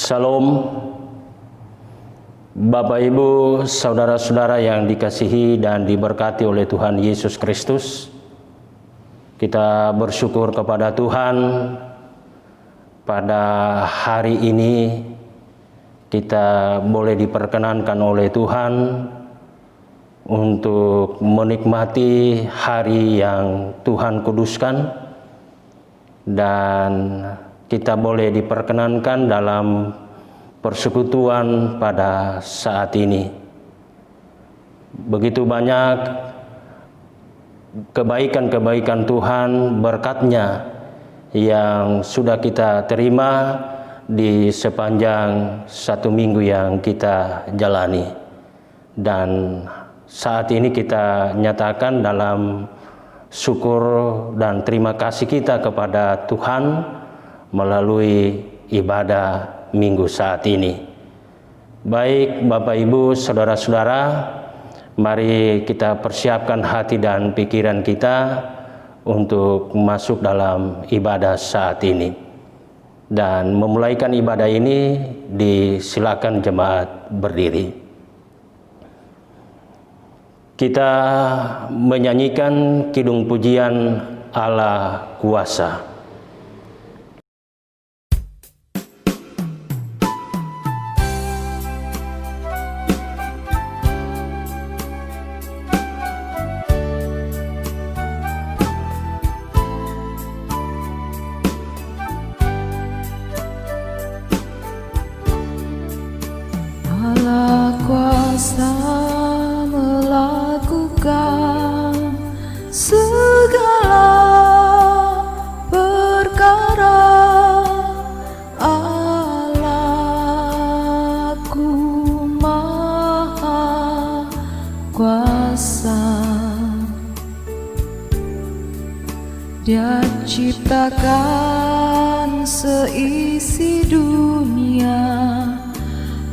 Salam, Bapak Ibu, saudara-saudara yang dikasihi dan diberkati oleh Tuhan Yesus Kristus. Kita bersyukur kepada Tuhan pada hari ini kita boleh diperkenankan oleh Tuhan untuk menikmati hari yang Tuhan kuduskan, dan kita boleh diperkenankan dalam persekutuan pada saat ini. Begitu banyak kebaikan-kebaikan Tuhan, berkat-Nya yang sudah kita terima di sepanjang satu minggu yang kita jalani. Dan saat ini kita nyatakan dalam syukur dan terima kasih kita kepada Tuhan melalui ibadah minggu saat ini. Baik Bapak Ibu, saudara-saudara, mari kita persiapkan hati dan pikiran kita untuk masuk dalam ibadah saat ini. Dan memulaikan ibadah ini, disilakan jemaat berdiri. Kita menyanyikan kidung pujian Allah Kuasa. Allah kuasa melakukan segala perkara. Allahku maha kuasa. Dia ciptakan seisi dunia,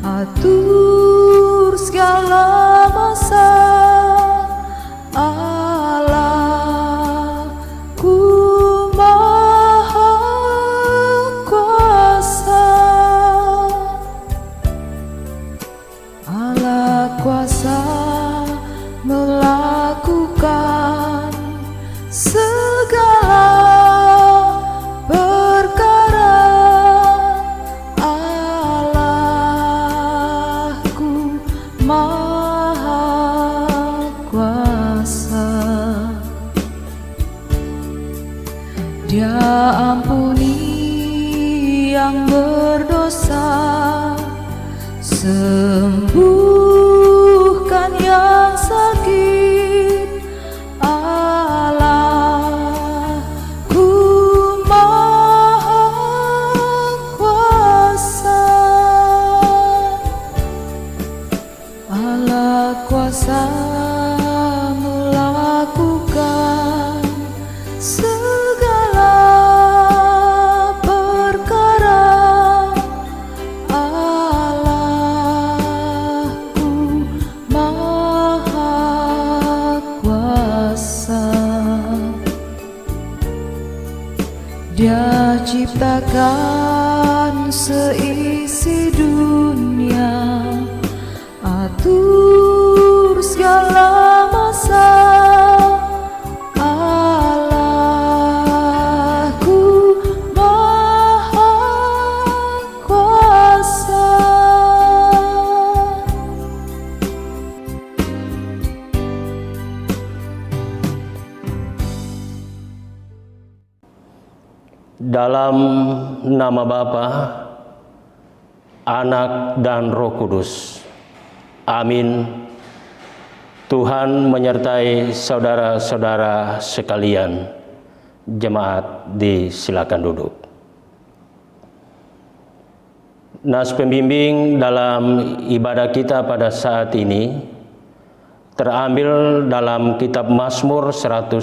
atur segala masa. Allahku maha kuasa. Allah kuasa melakukan segala perkara. Maha kuasa. Dia ampuni yang berdosa, sembuhkan yang sakit. Allahku maha kuasa. Allah kuasa melakukan segala perkara. Allahku maha kuasa. Dia ciptakan seisi dunia, atur segala masa. Allahku maha kuasa. Dalam nama Bapa, Anak dan Roh Kudus. Amin. Tuhan menyertai saudara-saudara sekalian. Jemaat disilakan duduk. Nas pembimbing dalam ibadah kita pada saat ini terambil dalam kitab Mazmur 105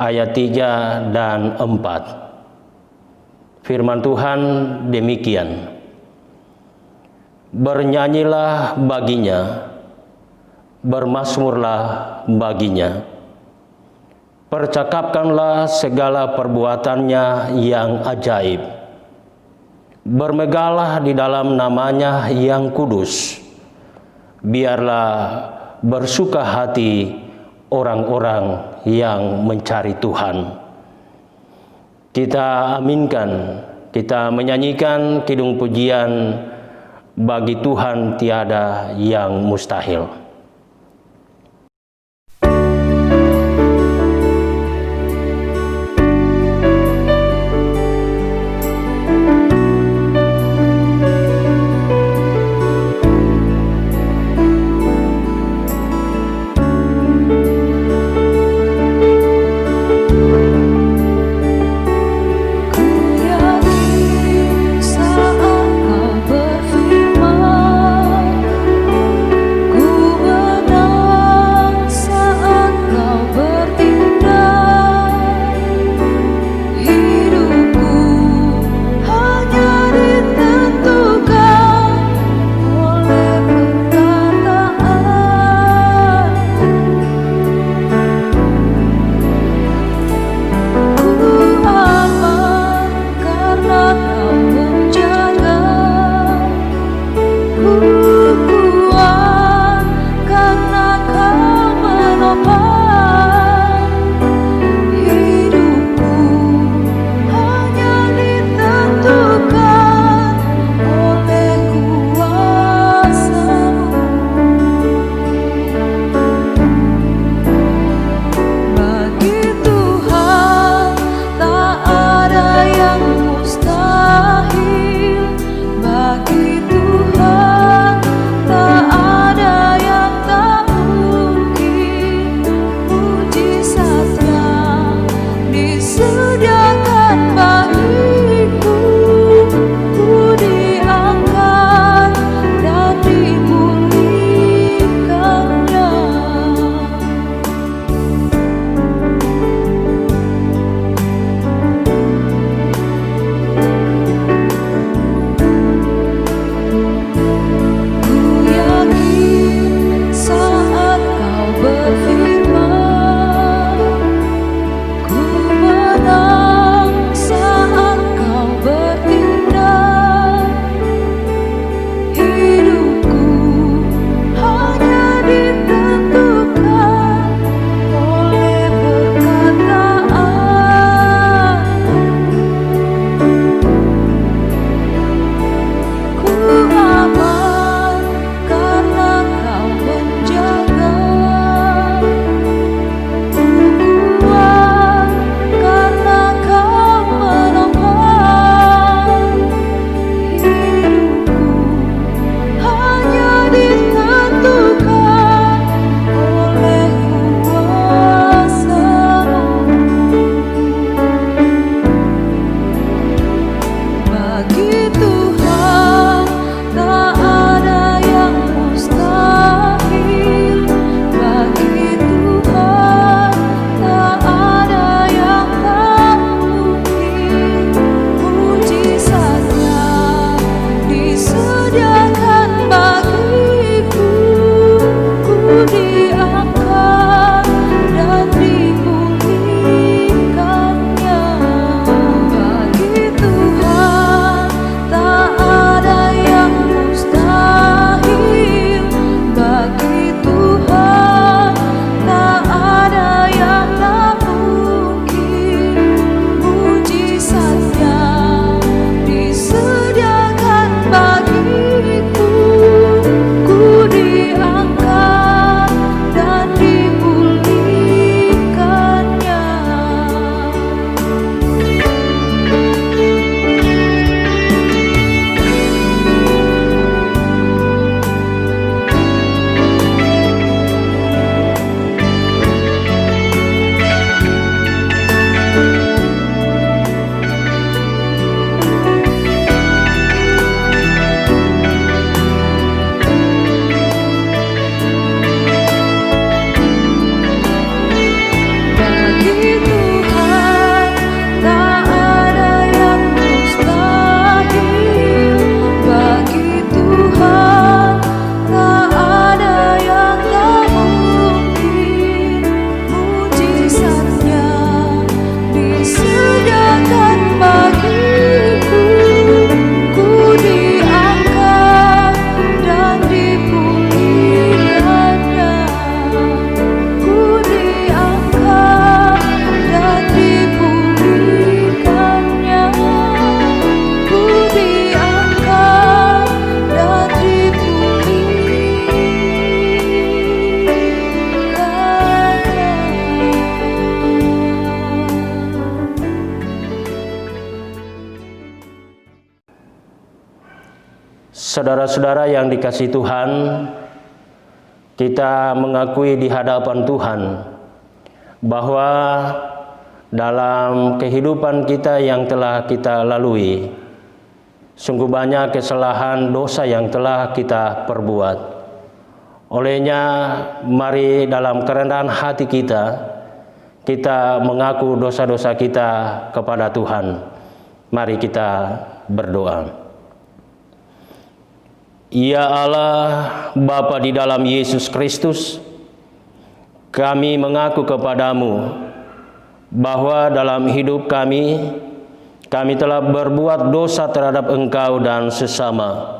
ayat 3 dan 4. Firman Tuhan demikian. Bernyanyilah baginya, bermazmurlah baginya. Percakapkanlah segala perbuatannya yang ajaib. Bermegahlah di dalam nama-Nya yang kudus. Biarlah bersuka hati orang-orang yang mencari Tuhan. Kita aminkan, kita menyanyikan kidung pujian, bagi Tuhan tiada yang mustahil. Ku menang Saudara-saudara yang dikasihi Tuhan, kita mengakui di hadapan Tuhan bahwa dalam kehidupan kita yang telah kita lalui, sungguh banyak kesalahan dosa yang telah kita perbuat. Olehnya, mari dalam kerendahan hati kita mengaku dosa-dosa kita kepada Tuhan. Mari kita berdoa. Ya Allah, Bapa di dalam Yesus Kristus, kami mengaku kepadamu bahwa dalam hidup kami telah berbuat dosa terhadap Engkau dan sesama,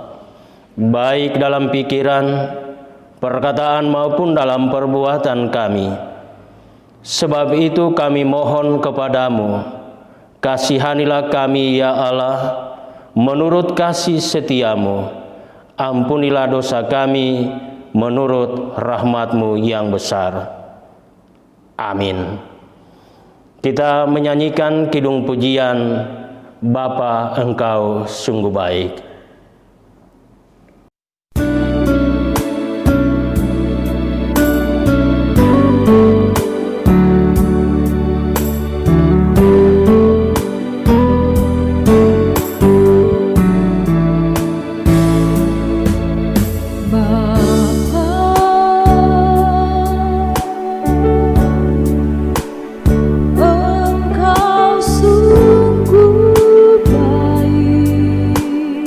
baik dalam pikiran, perkataan maupun dalam perbuatan kami. Sebab itu kami mohon kepadamu, kasihanilah kami ya Allah, menurut kasih setiamu. Ampunilah dosa kami menurut rahmat-Mu yang besar. Amin. Kita menyanyikan kidung pujian, Bapa Engkau sungguh baik. Engkau sungguh baik.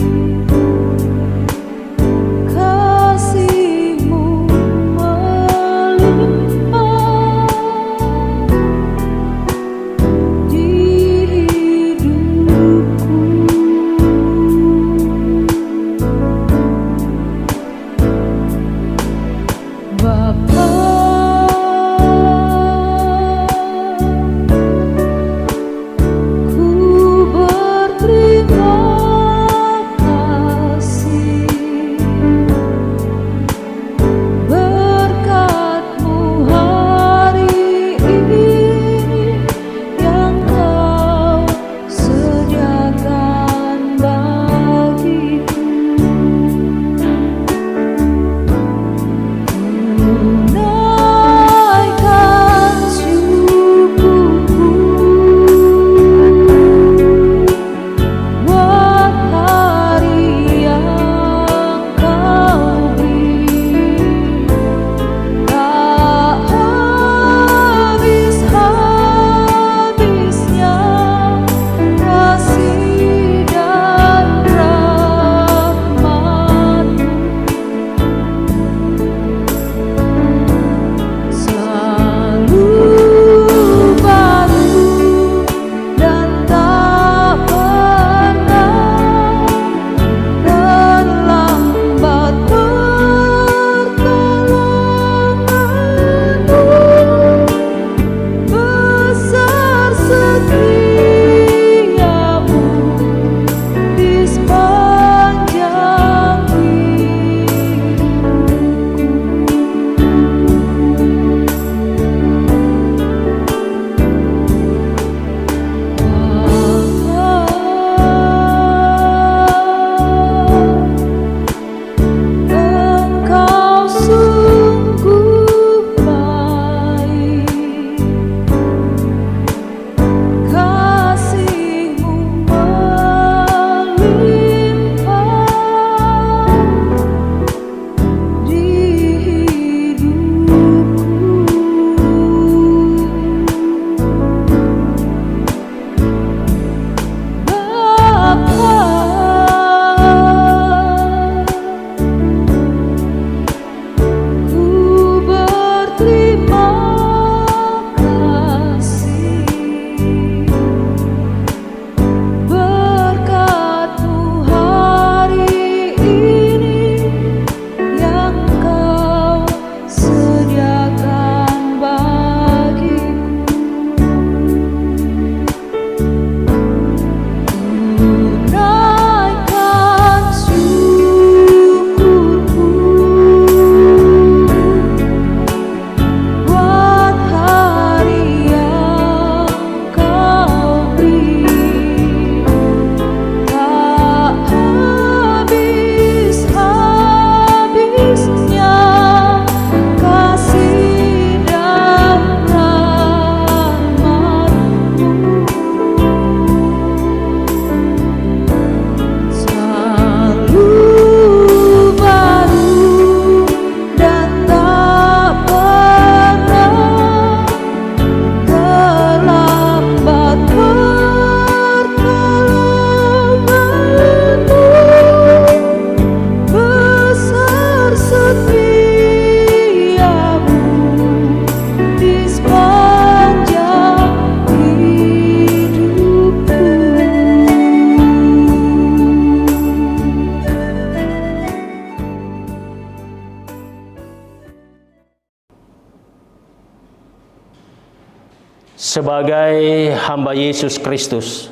Sebagai hamba Yesus Kristus,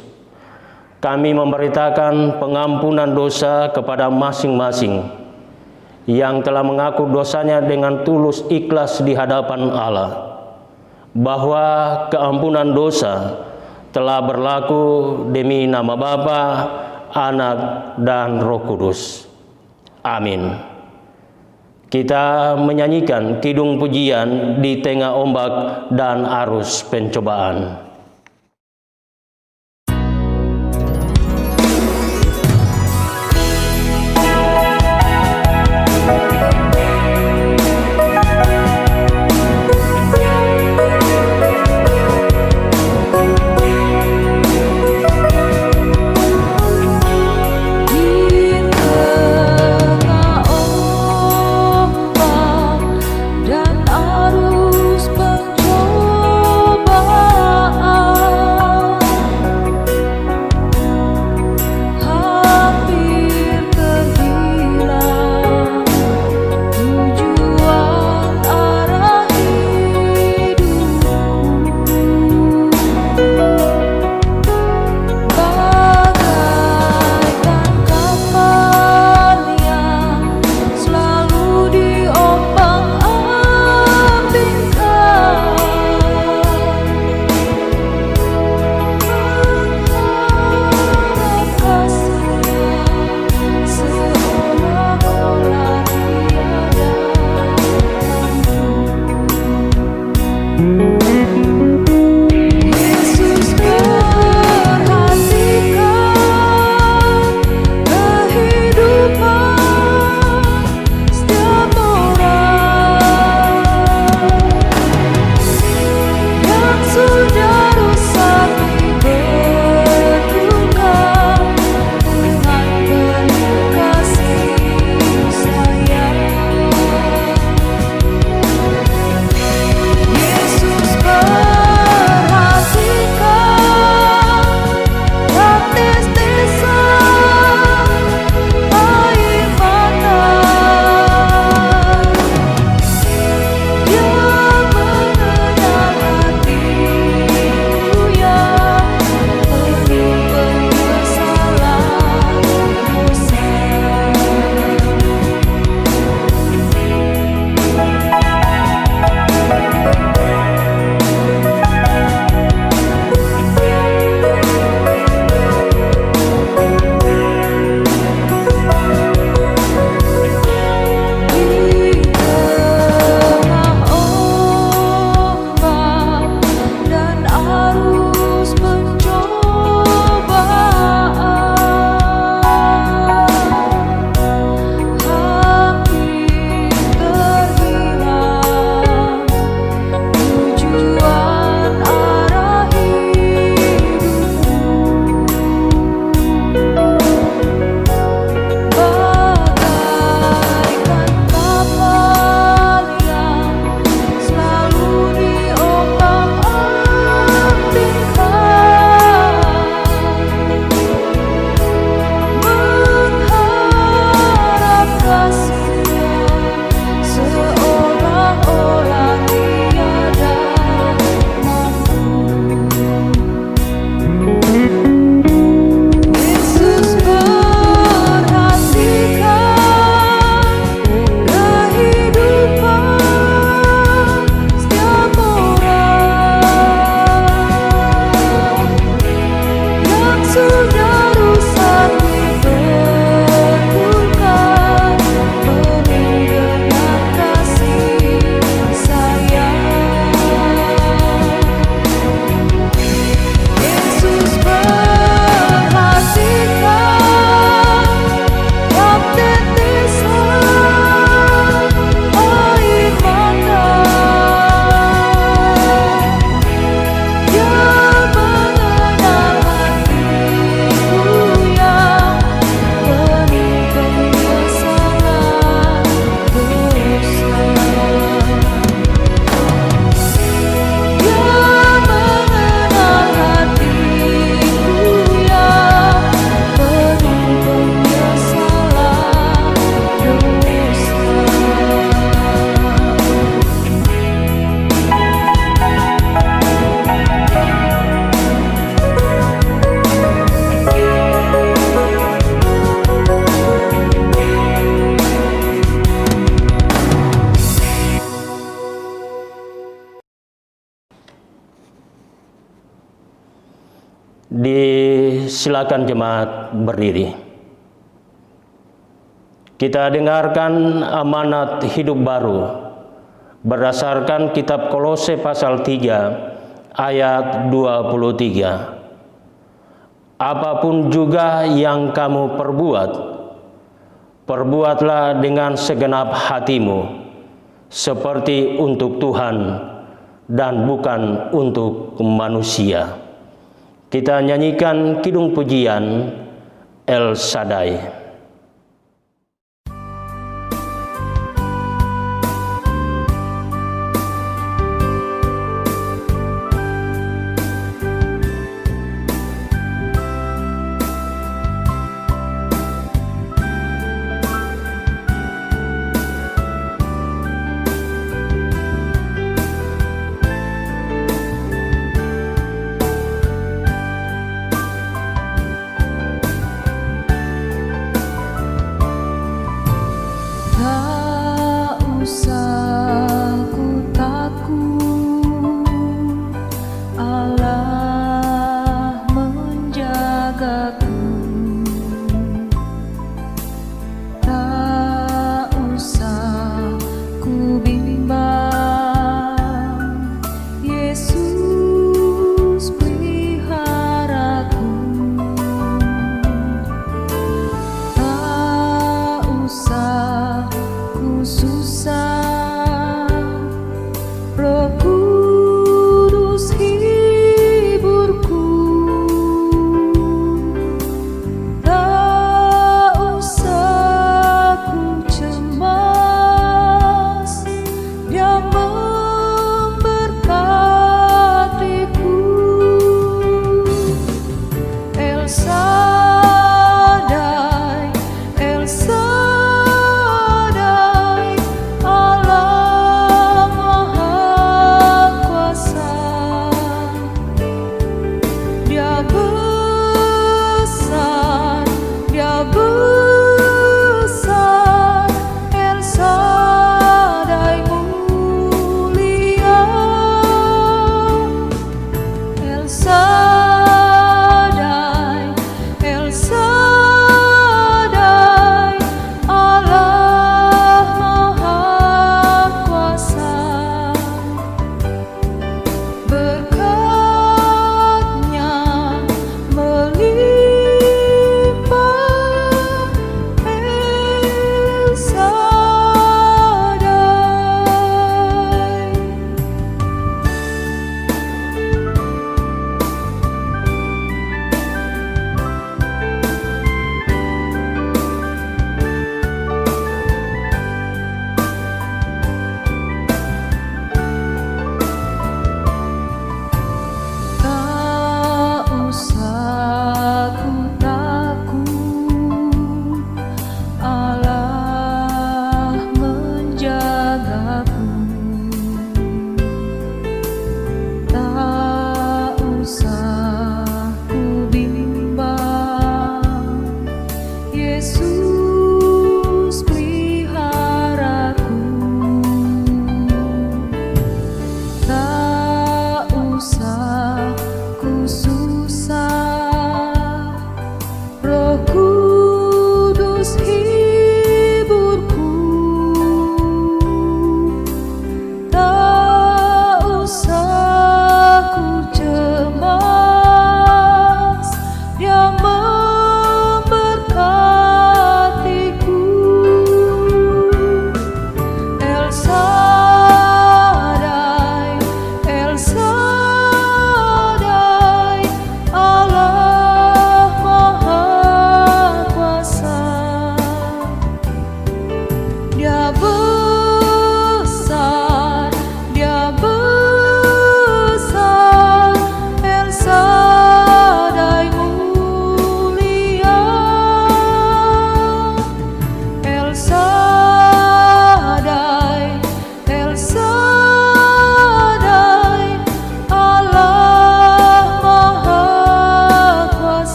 kami memberitakan pengampunan dosa kepada masing-masing yang telah mengaku dosanya dengan tulus ikhlas di hadapan Allah, bahwa keampunan dosa telah berlaku demi nama Bapa, Anak, dan Roh Kudus. Amin. Kita menyanyikan kidung pujian di tengah ombak dan arus pencobaan. Dan arus pencobaan Disilakan jemaat berdiri. Kita dengarkan amanat hidup baru berdasarkan kitab Kolose pasal 3 ayat 23. Apapun juga yang kamu perbuat, perbuatlah dengan segenap hatimu, seperti untuk Tuhan dan bukan untuk manusia. Kita nyanyikan kidung pujian El Shaddai.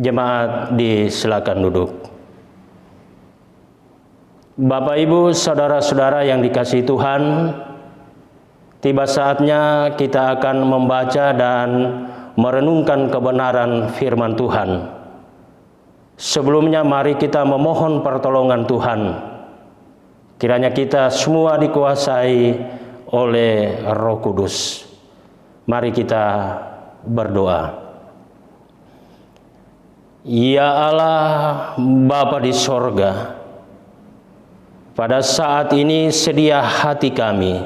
Jemaat disilakan duduk. Bapak, Ibu, saudara-saudara yang dikasihi Tuhan, tiba saatnya kita akan membaca dan merenungkan kebenaran firman Tuhan. Sebelumnya mari kita memohon pertolongan Tuhan. Kiranya kita semua dikuasai oleh Roh Kudus. Mari kita berdoa. Ya Allah, Bapa di sorga, pada saat ini sedia hati kami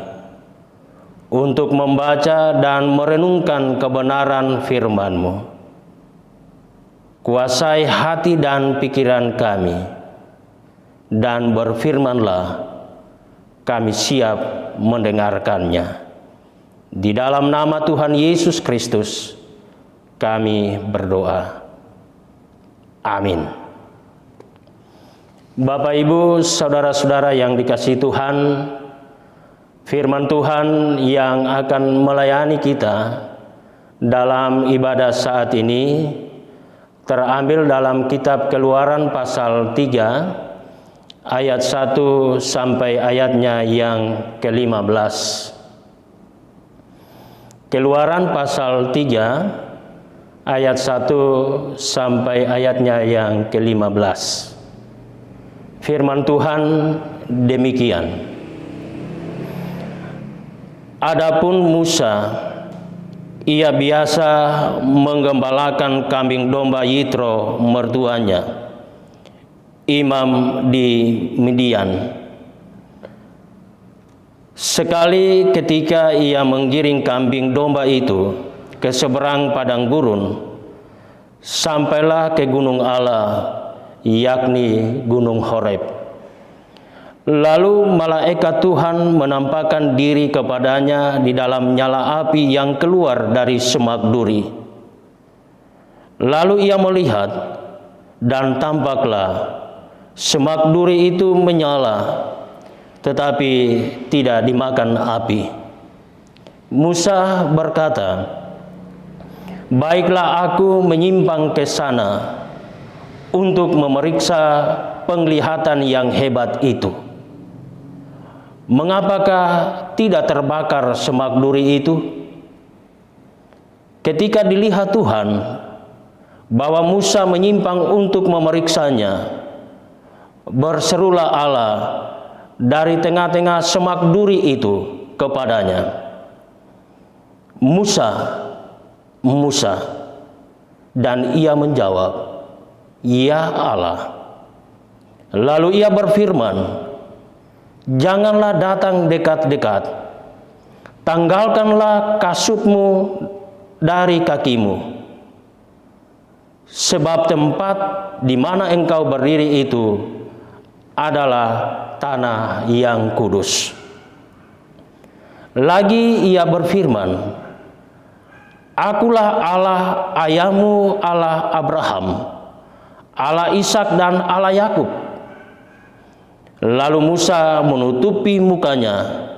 untuk membaca dan merenungkan kebenaran firman-Mu. Kuasai hati dan pikiran kami, dan berfirmanlah, kami siap mendengarkannya. Di dalam nama Tuhan Yesus Kristus, kami berdoa. Amin. Bapak, Ibu, saudara-saudara yang dikasihi Tuhan, firman Tuhan yang akan melayani kita dalam ibadah saat ini terambil dalam kitab Keluaran pasal 3 ayat 1 sampai ayatnya yang ke-15. Keluaran pasal 3 ayat 1 sampai ayatnya yang ke-15. Firman Tuhan demikian. Adapun Musa, ia biasa menggembalakan kambing domba Yitro mertuanya, imam di Midian. Sekali ketika ia menggiring kambing domba itu ke seberang padang gurun, sampailah ke gunung Allah, yakni gunung Horeb. Lalu malaikat Tuhan menampakkan diri kepadanya di dalam nyala api yang keluar dari semak duri. Lalu ia melihat, dan tampaklah semak duri itu menyala, tetapi tidak dimakan api. Musa berkata, baiklah aku menyimpang ke sana untuk memeriksa penglihatan yang hebat itu. Mengapakah tidak terbakar semak duri itu? Ketika dilihat Tuhan bahwa Musa menyimpang untuk memeriksanya, berserulah Allah dari tengah-tengah semak duri itu kepadanya, Musa, Musa. Dan ia menjawab, ya Allah. Lalu ia berfirman, janganlah datang dekat-dekat, tanggalkanlah kasutmu dari kakimu, sebab tempat di mana engkau berdiri itu adalah tanah yang kudus. Lagi ia berfirman, akulah Allah ayahmu, Allah Abraham, Allah Ishak dan Allah Yakub. Lalu Musa menutupi mukanya,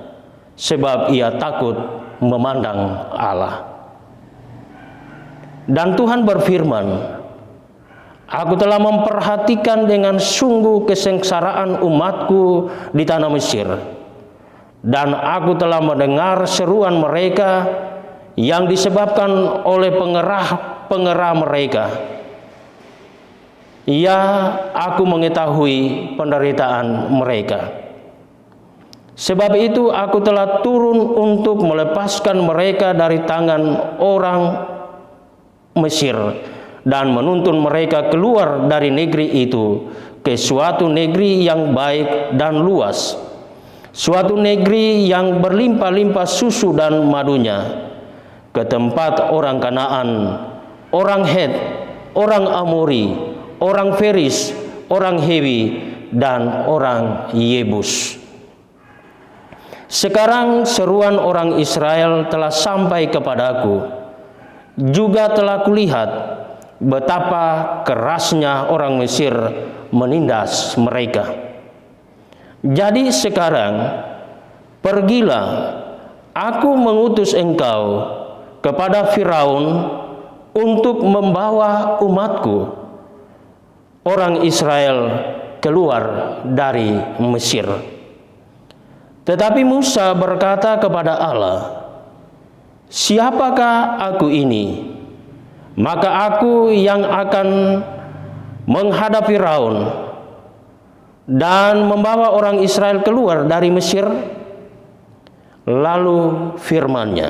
sebab ia takut memandang Allah. Dan Tuhan berfirman, aku telah memperhatikan dengan sungguh kesengsaraan umatku di tanah Mesir, dan aku telah mendengar seruan mereka yang disebabkan oleh pengerah mereka. Ya, aku mengetahui penderitaan mereka. Sebab itu aku telah turun untuk melepaskan mereka dari tangan orang Mesir dan menuntun mereka keluar dari negeri itu ke suatu negeri yang baik dan luas, suatu negeri yang berlimpah-limpah susu dan madunya, ke tempat orang Kanaan, orang Het, orang Amori, orang Feris, orang Hewi, dan orang Yebus. Sekarang seruan orang Israel telah sampai kepadaku, juga telah kulihat betapa kerasnya orang Mesir menindas mereka. Jadi sekarang pergilah, aku mengutus engkau kepada Firaun untuk membawa umatku orang Israel keluar dari Mesir. Tetapi Musa berkata kepada Allah, "Siapakah aku ini? Maka aku yang akan menghadap Firaun dan membawa orang Israel keluar dari Mesir." Lalu firman-Nya,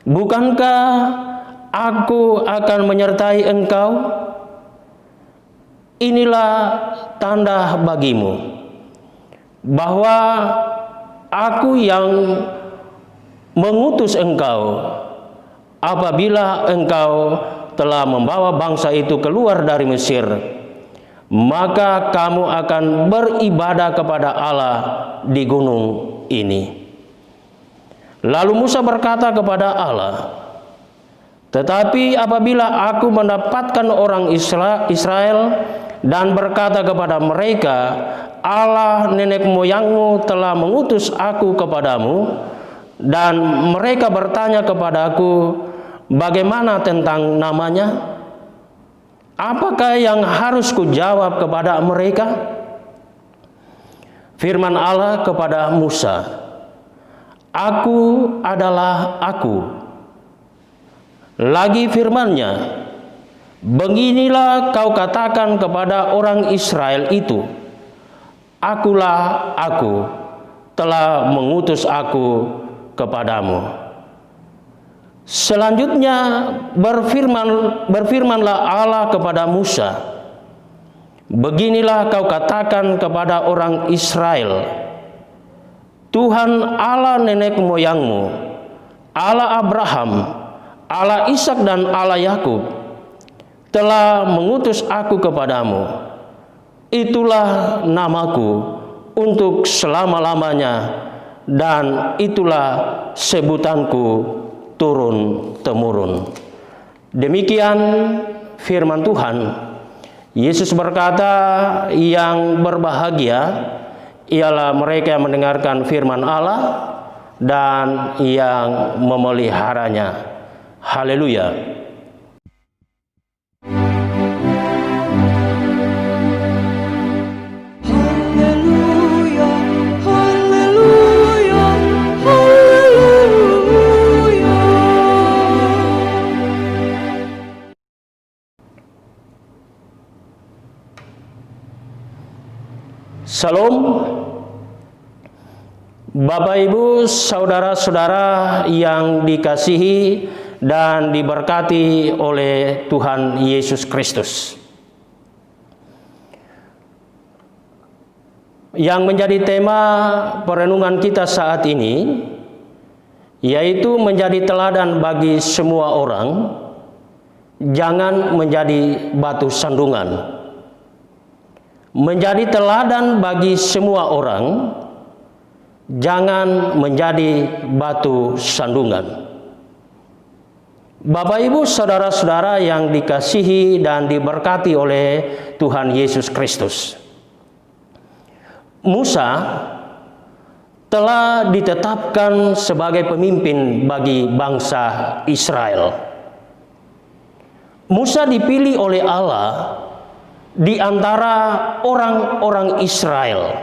"Bukankah aku akan menyertai engkau? Inilah tanda bagimu bahwa aku yang mengutus engkau apabila engkau telah membawa bangsa itu keluar dari Mesir, maka kamu akan beribadah kepada Allah di gunung ini." Lalu Musa berkata kepada Allah, "Tetapi apabila aku mendapatkan orang Israel dan berkata kepada mereka, Allah nenek moyangmu telah mengutus aku kepadamu, dan mereka bertanya kepadaku, bagaimana tentang namanya? Apakah yang harus kujawab kepada mereka?" Firman Allah kepada Musa, "Aku adalah Aku." Lagi firman-Nya, "Beginilah kau katakan kepada orang Israel itu, Akulah Aku, telah mengutus aku kepadamu." Selanjutnya berfirmanlah Allah kepada Musa, "Beginilah kau katakan kepada orang Israel, Tuhan Allah nenek moyangmu, Allah Abraham, Allah Ishak dan Allah Yakub telah mengutus aku kepadamu. Itulah namaku untuk selama-lamanya, dan itulah sebutanku turun-temurun." Demikian firman Tuhan. Yesus berkata, yang berbahagia ialah mereka yang mendengarkan firman Allah dan yang memeliharanya. Haleluya. Haleluya, haleluya, haleluya. Salam, Bapak Ibu, saudara-saudara yang dikasihi dan diberkati oleh Tuhan Yesus Kristus. Yang menjadi tema perenungan kita saat ini yaitu menjadi teladan bagi semua orang, jangan menjadi batu sandungan. Menjadi teladan bagi semua orang, jangan menjadi batu sandungan. Bapak Ibu saudara-saudara yang dikasihi dan diberkati oleh Tuhan Yesus Kristus. Musa telah ditetapkan sebagai pemimpin bagi bangsa Israel. Musa dipilih oleh Allah di antara orang-orang Israel.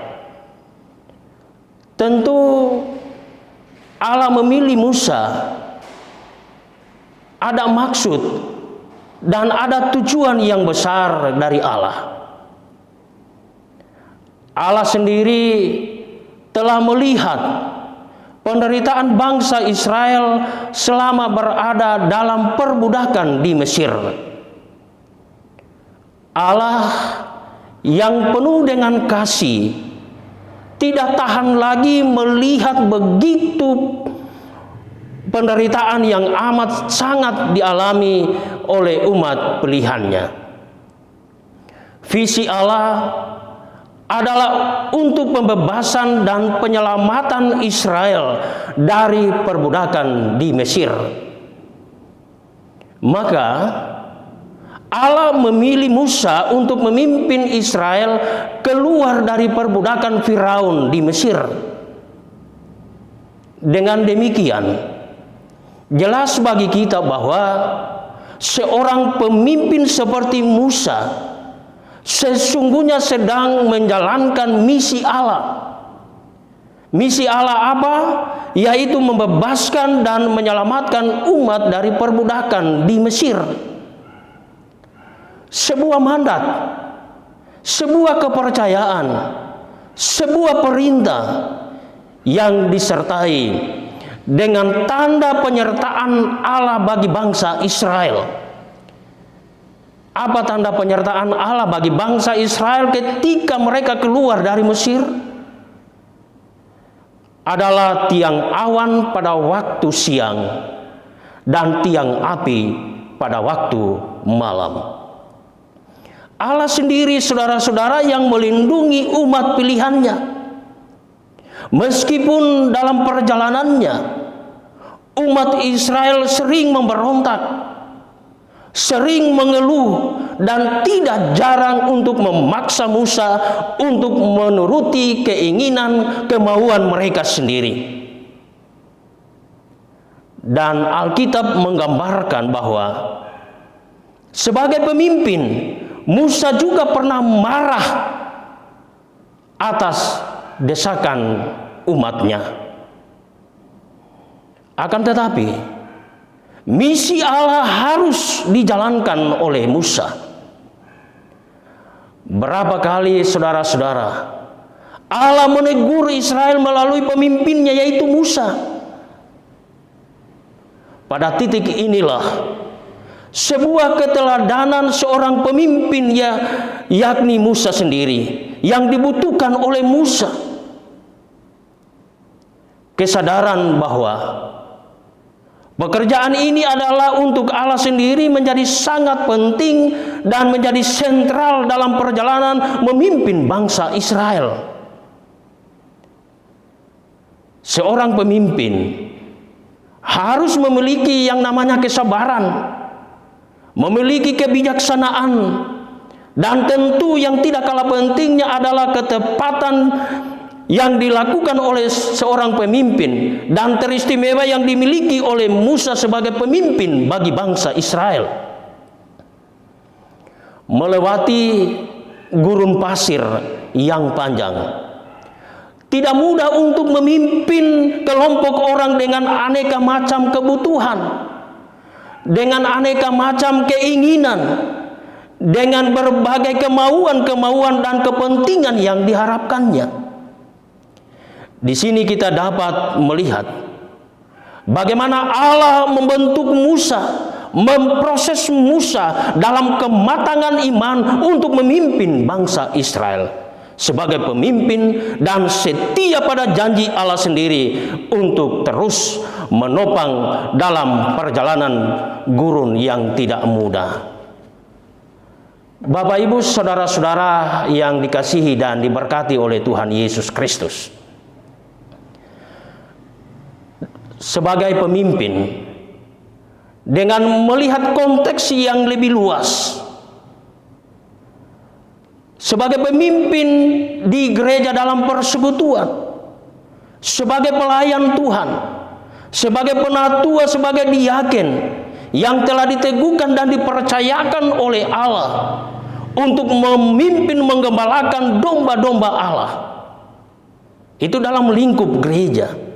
Tentu Allah memilih Musa, ada maksud dan ada tujuan yang besar dari Allah. Allah sendiri telah melihat penderitaan bangsa Israel selama berada dalam perbudakan di Mesir. Allah yang penuh dengan kasih tidak tahan lagi melihat begitu penderitaan yang amat sangat dialami oleh umat pilihannya. Visi Allah adalah untuk pembebasan dan penyelamatan Israel dari perbudakan di Mesir. Maka Allah memilih Musa untuk memimpin Israel keluar dari perbudakan Firaun di Mesir. Dengan demikian, jelas bagi kita bahwa seorang pemimpin seperti Musa sesungguhnya sedang menjalankan misi Allah. Misi Allah apa? Yaitu membebaskan dan menyelamatkan umat dari perbudakan di Mesir. Sebuah mandat, sebuah kepercayaan, sebuah perintah yang disertai dengan tanda penyertaan Allah bagi bangsa Israel. Apa tanda penyertaan Allah bagi bangsa Israel ketika mereka keluar dari Mesir? Adalah tiang awan pada waktu siang dan tiang api pada waktu malam. Allah sendiri, saudara-saudara, yang melindungi umat pilihannya. Meskipun dalam perjalanannya umat Israel sering memberontak, sering mengeluh, dan tidak jarang untuk memaksa Musa untuk menuruti keinginan kemauan mereka sendiri. Dan Alkitab menggambarkan bahwa sebagai pemimpin, Musa juga pernah marah atas desakan umatnya. Akan tetapi misi Allah harus dijalankan oleh Musa. Berapa kali, saudara-saudara, Allah menegur Israel melalui pemimpinnya, yaitu Musa. Pada titik inilah sebuah keteladanan seorang pemimpin, yakni Musa sendiri, yang dibutuhkan oleh Musa. Kesadaran bahwa pekerjaan ini adalah untuk Allah sendiri menjadi sangat penting dan menjadi sentral dalam perjalanan memimpin bangsa Israel. Seorang pemimpin harus memiliki yang namanya kesabaran, memiliki kebijaksanaan, dan tentu yang tidak kalah pentingnya adalah ketepatan yang dilakukan oleh seorang pemimpin, dan teristimewa yang dimiliki oleh Musa sebagai pemimpin bagi bangsa Israel. Melewati gurun pasir yang panjang, tidak mudah untuk memimpin kelompok orang dengan aneka macam kebutuhan, dengan aneka macam keinginan, dengan berbagai kemauan-kemauan dan kepentingan yang diharapkannya. Di sini kita dapat melihat bagaimana Allah membentuk Musa, memproses Musa dalam kematangan iman untuk memimpin bangsa Israel sebagai pemimpin dan setia pada janji Allah sendiri untuk terus menopang dalam perjalanan gurun yang tidak mudah. Bapak, Ibu, saudara-saudara yang dikasihi dan diberkati oleh Tuhan Yesus Kristus. Sebagai pemimpin, dengan melihat konteks yang lebih luas, sebagai pemimpin di gereja dalam persekutuan, sebagai pelayan Tuhan, sebagai penatua, sebagai diaken yang telah diteguhkan dan dipercayakan oleh Allah untuk memimpin menggembalakan domba-domba Allah, itu dalam lingkup gereja.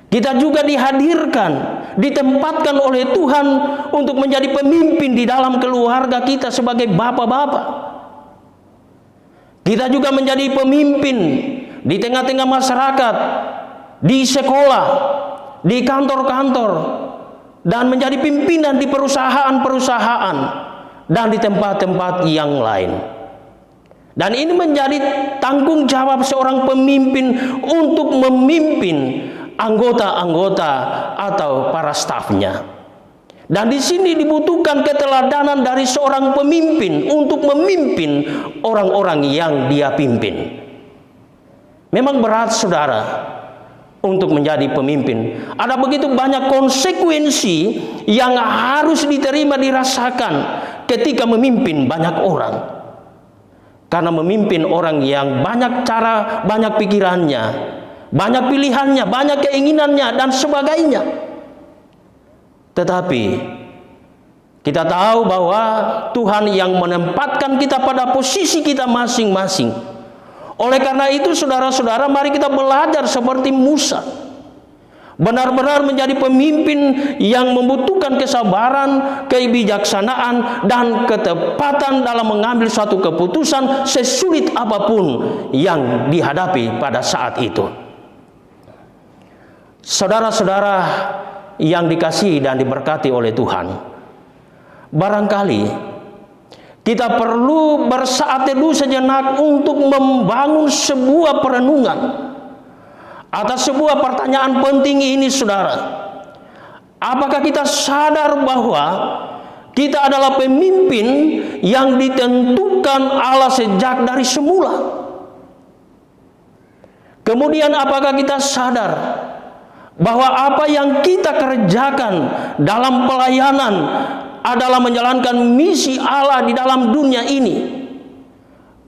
Kita juga dihadirkan, ditempatkan oleh Tuhan untuk menjadi pemimpin di dalam keluarga kita sebagai bapak-bapak. Kita juga menjadi pemimpin di tengah-tengah masyarakat, di sekolah, di kantor-kantor, dan menjadi pimpinan di perusahaan-perusahaan dan di tempat-tempat yang lain. Dan ini menjadi tanggung jawab seorang pemimpin untuk memimpin anggota-anggota atau para stafnya. Dan di sini dibutuhkan keteladanan dari seorang pemimpin untuk memimpin orang-orang yang dia pimpin. Memang berat, saudara, untuk menjadi pemimpin. Ada begitu banyak konsekuensi yang harus diterima, dirasakan ketika memimpin banyak orang. Karena memimpin orang yang banyak cara, banyak pikirannya, banyak pilihannya, banyak keinginannya, dan sebagainya. Tetapi Kita tahu bahwa Tuhan yang menempatkan kita pada posisi kita masing-masing. Oleh karena itu, saudara-saudara, mari kita belajar seperti Musa. Benar-benar menjadi pemimpin yang membutuhkan kesabaran, kebijaksanaan, dan ketepatan dalam mengambil suatu keputusan sesulit apapun yang dihadapi pada saat itu. Saudara-saudara yang dikasihi dan diberkati oleh Tuhan, barangkali kita perlu bersaat teduh sejenak untuk membangun sebuah perenungan atas sebuah pertanyaan penting ini, saudara. Apakah kita sadar bahwa kita adalah pemimpin yang ditentukan Allah sejak dari semula? Kemudian apakah kita sadar bahwa apa yang kita kerjakan dalam pelayanan adalah menjalankan misi Allah di dalam dunia ini?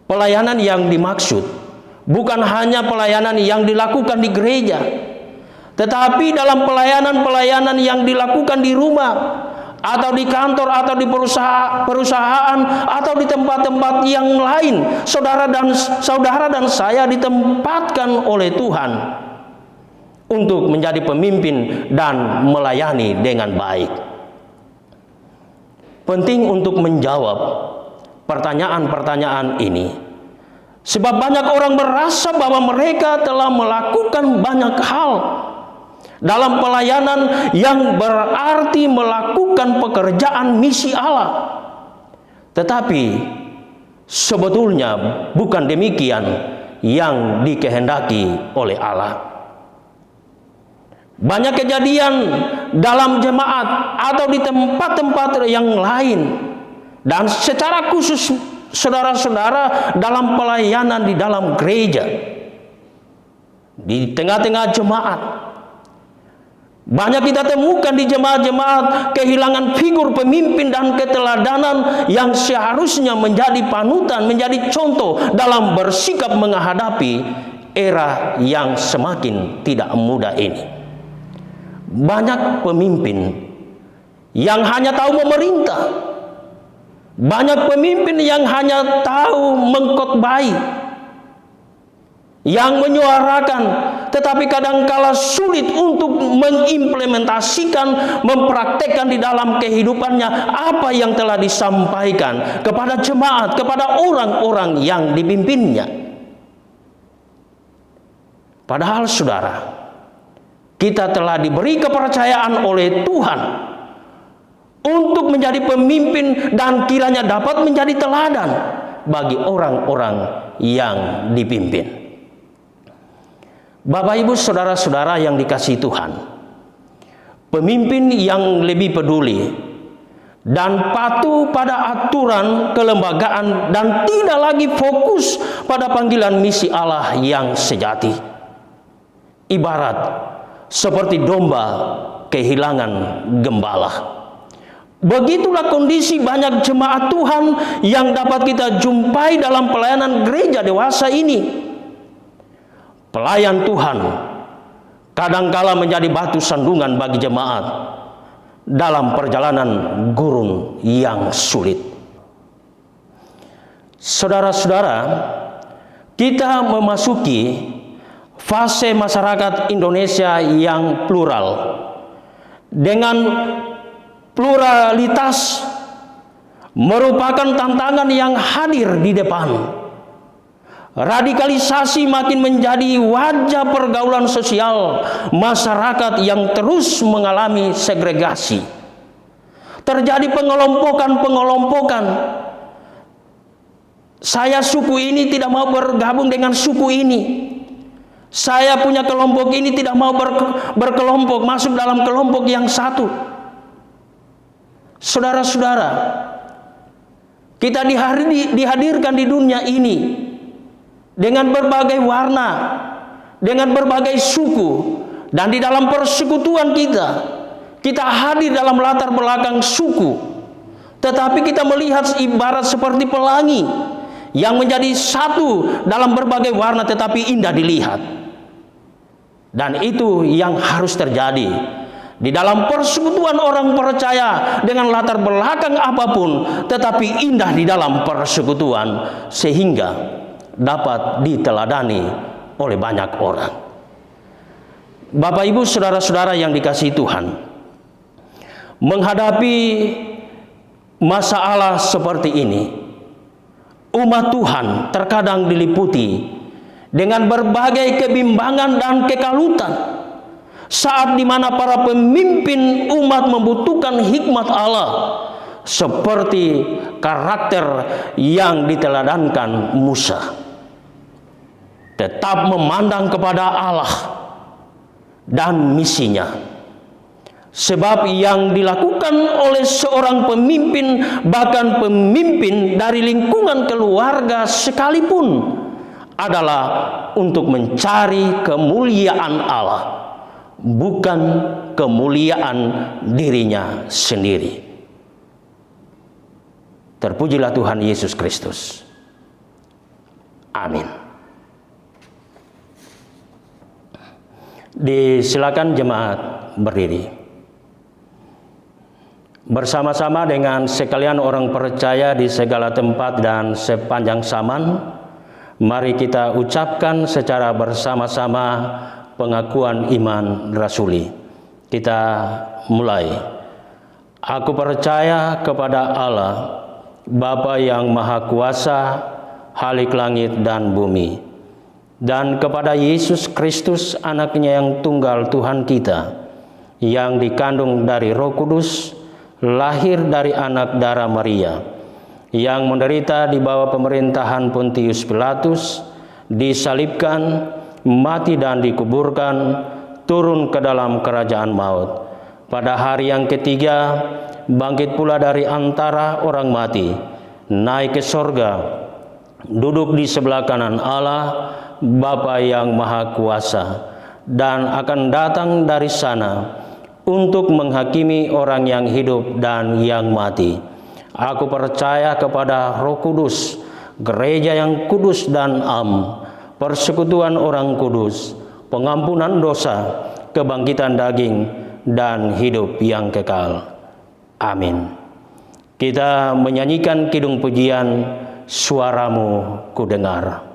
Pelayanan yang dimaksud bukan hanya pelayanan yang dilakukan di gereja, tetapi dalam pelayanan-pelayanan yang dilakukan di rumah, atau di kantor, atau di perusahaan, atau di tempat-tempat yang lain. Saudara dan saya ditempatkan oleh Tuhan untuk menjadi pemimpin dan melayani dengan baik. Penting untuk menjawab pertanyaan-pertanyaan ini, sebab banyak orang merasa bahwa mereka telah melakukan banyak hal dalam pelayanan yang berarti melakukan pekerjaan misi Allah. Tetapi sebetulnya bukan demikian yang dikehendaki oleh Allah. Banyak kejadian dalam jemaat atau di tempat-tempat yang lain, dan secara khusus saudara-saudara dalam pelayanan di dalam gereja, di tengah-tengah jemaat, banyak kita temukan di jemaat-jemaat kehilangan figur pemimpin dan keteladanan yang seharusnya menjadi panutan, menjadi contoh dalam bersikap menghadapi era yang semakin tidak mudah ini. Banyak pemimpin yang hanya tahu memerintah, banyak pemimpin yang hanya tahu mengkhotbahi, yang menyuarakan, tetapi kadangkala sulit untuk mengimplementasikan, mempraktekkan di dalam kehidupannya apa yang telah disampaikan kepada jemaat, kepada orang-orang yang dipimpinnya. Padahal saudara, kita telah diberi kepercayaan oleh Tuhan untuk menjadi pemimpin dan kiranya dapat menjadi teladan bagi orang-orang yang dipimpin. Bapak, Ibu, saudara-saudara yang dikasihi Tuhan, pemimpin yang lebih peduli dan patuh pada aturan kelembagaan dan tidak lagi fokus pada panggilan misi Allah yang sejati, ibarat seperti domba kehilangan gembala. Begitulah kondisi banyak jemaat Tuhan yang dapat kita jumpai dalam pelayanan gereja dewasa ini. Pelayan Tuhan kadangkala menjadi batu sandungan bagi jemaat dalam perjalanan gurun yang sulit. Saudara-saudara, kita memasuki fase masyarakat Indonesia yang plural, dengan pluralitas merupakan tantangan yang hadir di depan. Radikalisasi makin menjadi wajah pergaulan sosial masyarakat yang terus mengalami segregasi. Terjadi pengelompokan. Saya suku ini tidak mau bergabung dengan suku ini. Saya punya kelompok ini tidak mau berkelompok, masuk dalam kelompok yang satu. Saudara-saudara, kita dihadirkan di dunia ini dengan berbagai warna, dengan berbagai suku, dan di dalam persekutuan kita hadir dalam latar belakang suku. Tetapi kita melihat ibarat seperti pelangi yang menjadi satu dalam berbagai warna tetapi indah dilihat. Dan itu yang harus terjadi di dalam persekutuan orang percaya dengan latar belakang apapun, tetapi indah di dalam persekutuan sehingga dapat diteladani oleh banyak orang. Bapak Ibu saudara-saudara yang dikasihi Tuhan, menghadapi masalah seperti ini, umat Tuhan terkadang diliputi dengan berbagai kebimbangan dan kekalutan, saat dimana para pemimpin umat membutuhkan hikmat Allah, seperti karakter yang diteladankan Musa, tetap memandang kepada Allah dan misinya. Sebab yang dilakukan oleh seorang pemimpin, bahkan pemimpin dari lingkungan keluarga sekalipun, adalah untuk mencari kemuliaan Allah, bukan kemuliaan dirinya sendiri. Terpujilah Tuhan Yesus Kristus. Amin. Disilakan jemaat berdiri. Bersama-sama dengan sekalian orang percaya di segala tempat dan sepanjang zaman, mari kita ucapkan secara bersama-sama pengakuan iman rasuli. Kita mulai. Aku percaya kepada Allah, Bapa yang Maha Kuasa, Khalik langit dan bumi, dan kepada Yesus Kristus, anaknya yang tunggal Tuhan kita, yang dikandung dari Roh Kudus, lahir dari anak darah Maria, yang menderita di bawah pemerintahan Pontius Pilatus, disalibkan, mati dan dikuburkan, turun ke dalam kerajaan maut. Pada hari yang ketiga, bangkit pula dari antara orang mati, naik ke sorga, duduk di sebelah kanan Allah, Bapa yang Maha Kuasa, dan akan datang dari sana untuk menghakimi orang yang hidup dan yang mati. Aku percaya kepada Roh Kudus, gereja yang kudus dan am, persekutuan orang kudus, pengampunan dosa, kebangkitan daging, dan hidup yang kekal. Amin. Kita menyanyikan kidung pujian, Suaramu Kudengar.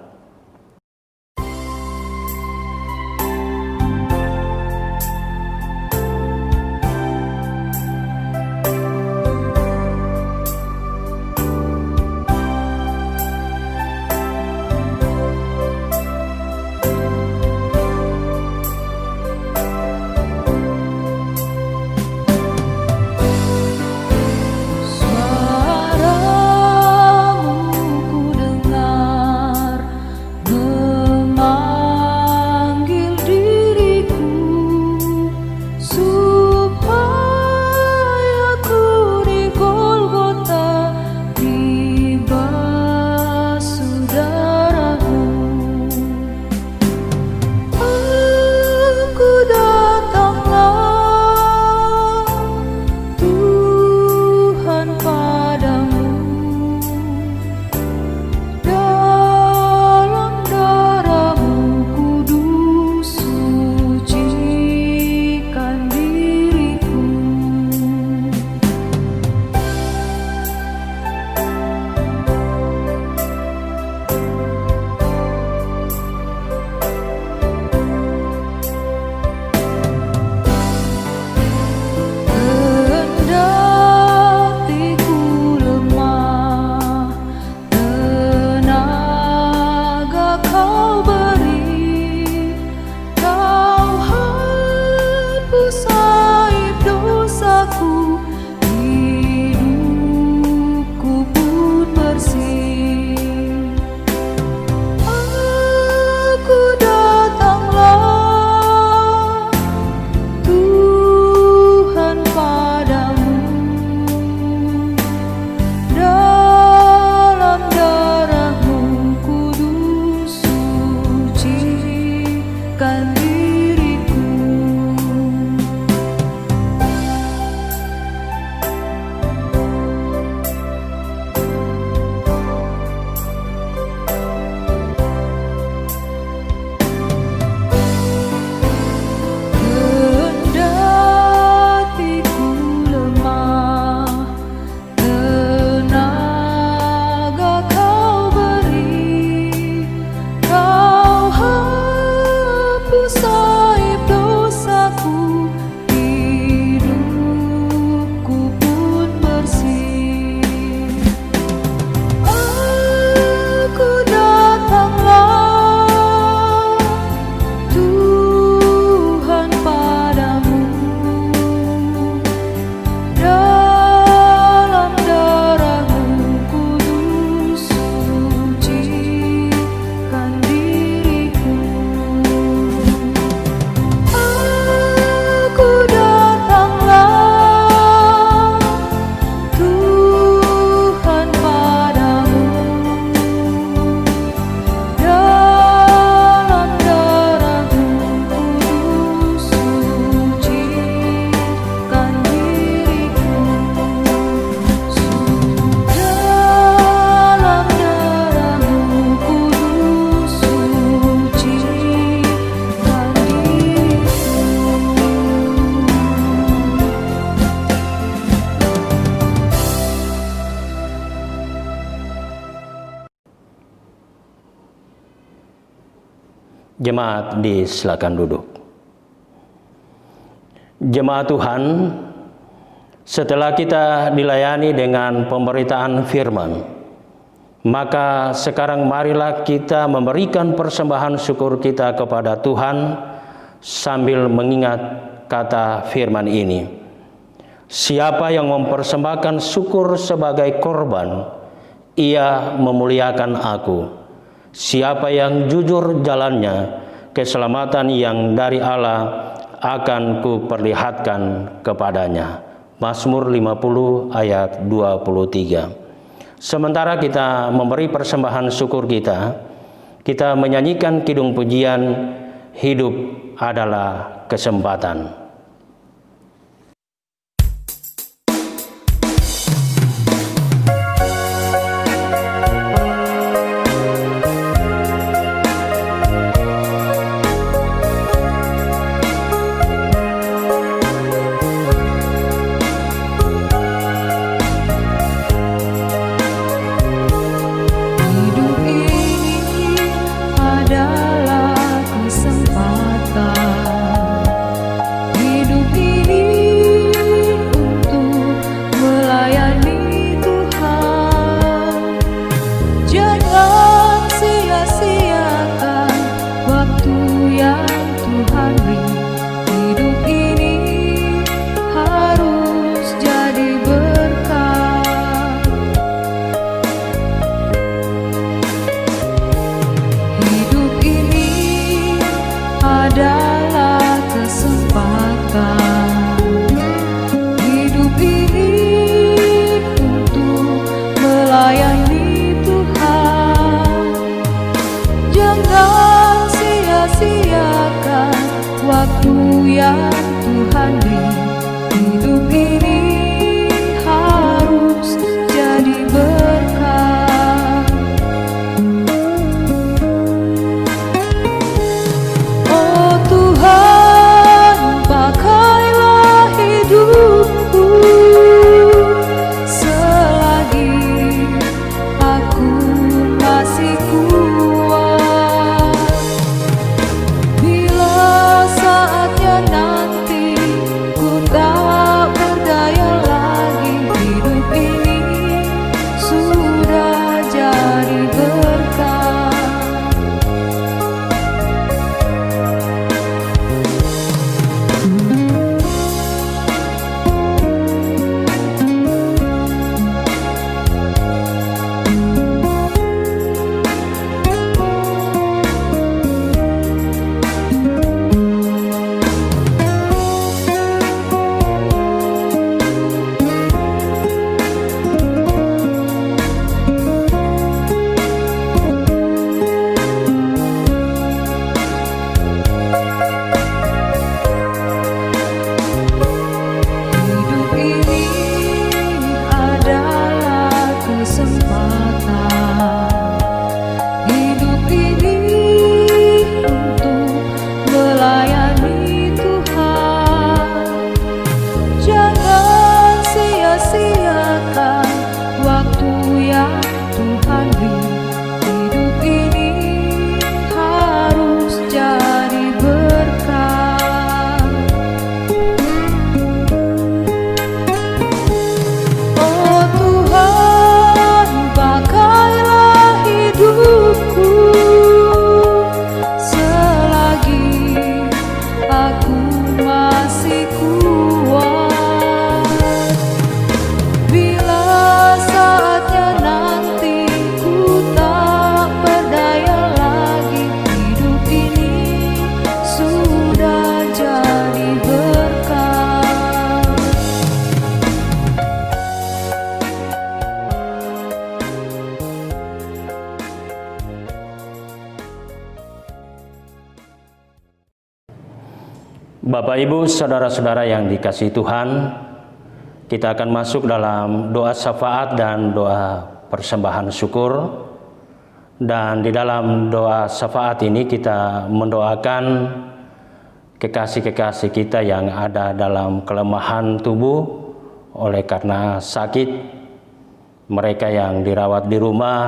Jemaat disilakan duduk. Jemaat Tuhan, setelah kita dilayani dengan pemberitaan firman, maka sekarang marilah kita memberikan persembahan syukur kita kepada Tuhan sambil mengingat kata firman ini. Siapa yang mempersembahkan syukur sebagai korban, ia memuliakan aku. Siapa yang jujur jalannya, keselamatan yang dari Allah akan kuperlihatkan kepadanya. Mazmur 50 ayat 23. Sementara kita memberi persembahan syukur kita menyanyikan kidung pujian, hidup adalah kesempatan. Bapak, Ibu, saudara-saudara yang dikasihi Tuhan, kita akan masuk dalam doa syafaat dan doa persembahan syukur. Dan di dalam doa syafaat ini kita mendoakan kekasih-kekasih kita yang ada dalam kelemahan tubuh oleh karena sakit, mereka yang dirawat di rumah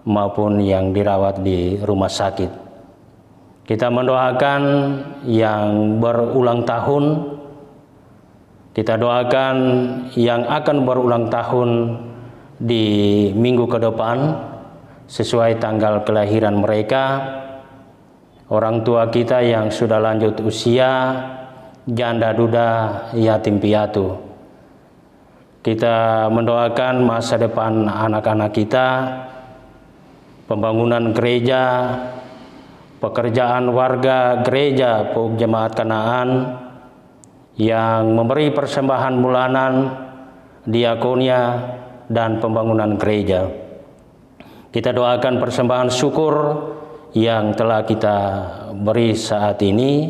maupun yang dirawat di rumah sakit. Kita mendoakan yang berulang tahun. Kita doakan yang akan berulang tahun di minggu ke depan sesuai tanggal kelahiran mereka. Orang tua kita yang sudah lanjut usia, janda duda, yatim piatu. Kita mendoakan masa depan anak-anak kita, pembangunan gereja, pekerjaan warga gereja Pok Jemaat Kanaan yang memberi persembahan bulanan, diakonia, dan pembangunan gereja. Kita doakan persembahan syukur yang telah kita beri saat ini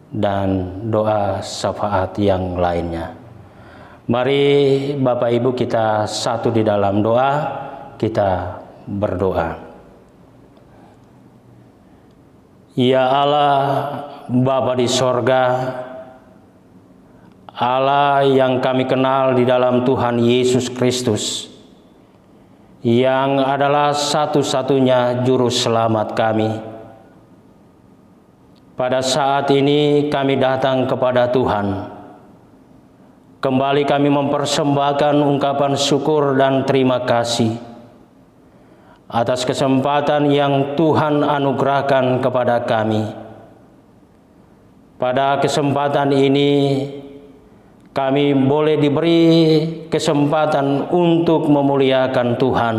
dan doa syafaat yang lainnya. Mari Bapak Ibu kita satu di dalam doa, kita berdoa. Ya Allah, Bapa di sorga, Allah yang kami kenal di dalam Tuhan Yesus Kristus, yang adalah satu-satunya juru selamat kami. Pada saat ini kami datang kepada Tuhan. Kembali kami mempersembahkan ungkapan syukur dan terima kasih atas kesempatan yang Tuhan anugerahkan kepada kami. Pada kesempatan ini kami boleh diberi kesempatan untuk memuliakan Tuhan.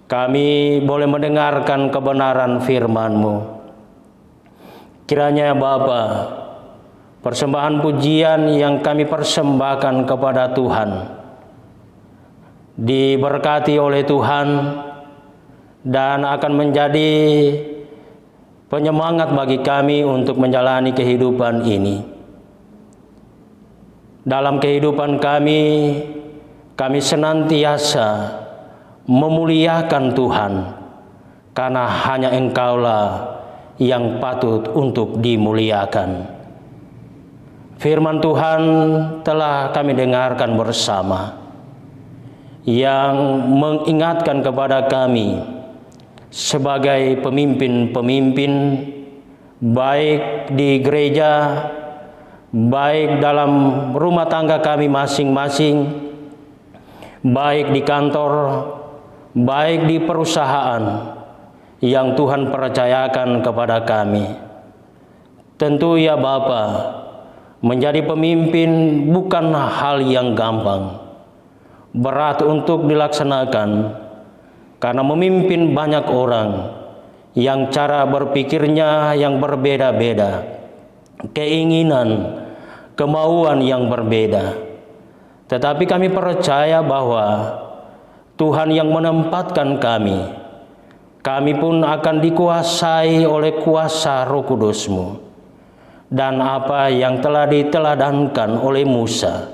Kami boleh mendengarkan kebenaran firman-Mu. Kiranya Bapa, persembahan pujian yang kami persembahkan kepada Tuhan diberkati oleh Tuhan dan akan menjadi penyemangat bagi kami untuk menjalani kehidupan ini. Dalam kehidupan kami senantiasa memuliakan Tuhan, karena hanya Engkaulah yang patut untuk dimuliakan. Firman Tuhan telah kami dengarkan bersama, yang mengingatkan kepada kami sebagai pemimpin-pemimpin, baik di gereja, baik dalam rumah tangga kami masing-masing, baik di kantor, baik di perusahaan yang Tuhan percayakan kepada kami. Tentu ya Bapa, menjadi pemimpin bukan hal yang gampang, berat untuk dilaksanakan, karena memimpin banyak orang yang cara berpikirnya yang berbeda-beda, keinginan, kemauan yang berbeda. Tetapi kami percaya bahwa Tuhan yang menempatkan kami pun akan dikuasai oleh kuasa Roh Kudus-Mu. Dan apa yang telah diteladankan oleh Musa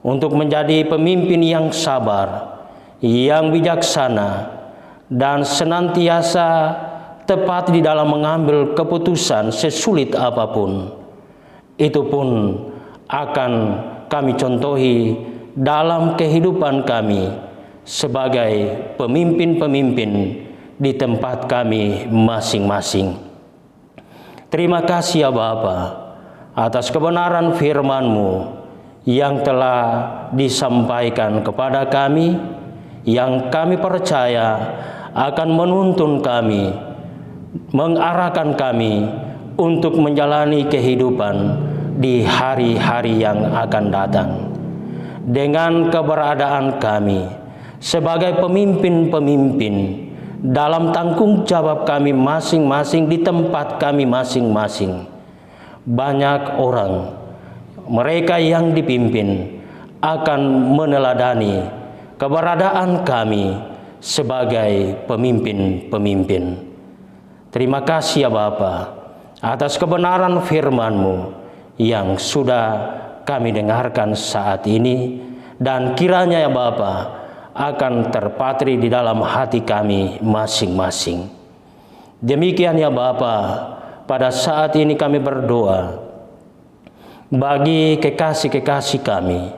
untuk menjadi pemimpin yang sabar, yang bijaksana, dan senantiasa tepat di dalam mengambil keputusan sesulit apapun, itu pun akan kami contohi dalam kehidupan kami sebagai pemimpin-pemimpin di tempat kami masing-masing. Terima kasih ya Bapa atas kebenaran firman-Mu yang telah disampaikan kepada kami, yang kami percaya akan menuntun kami, mengarahkan kami untuk menjalani kehidupan di hari-hari yang akan datang. Dengan keberadaan kami sebagai pemimpin-pemimpin dalam tanggung jawab kami masing-masing di tempat kami masing-masing, banyak orang, mereka yang dipimpin, akan meneladani keberadaan kami sebagai pemimpin-pemimpin. Terima kasih ya Bapa atas kebenaran firman-Mu yang sudah kami dengarkan saat ini, dan kiranya ya Bapa akan terpatri di dalam hati kami masing-masing. Demikian ya Bapa, pada saat ini kami berdoa bagi kekasih-kekasih kami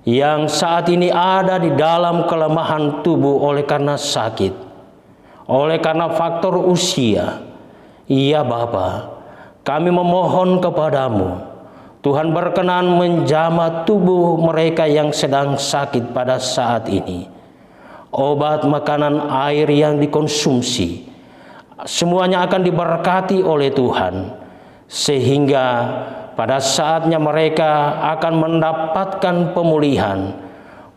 yang saat ini ada di dalam kelemahan tubuh oleh karena sakit, oleh karena faktor usia, Ya Bapa, kami memohon kepadamu, Tuhan berkenan menjamah tubuh mereka yang sedang sakit pada saat ini. Obat, makanan, air yang dikonsumsi, semuanya akan diberkati oleh Tuhan, sehingga pada saatnya mereka akan mendapatkan pemulihan,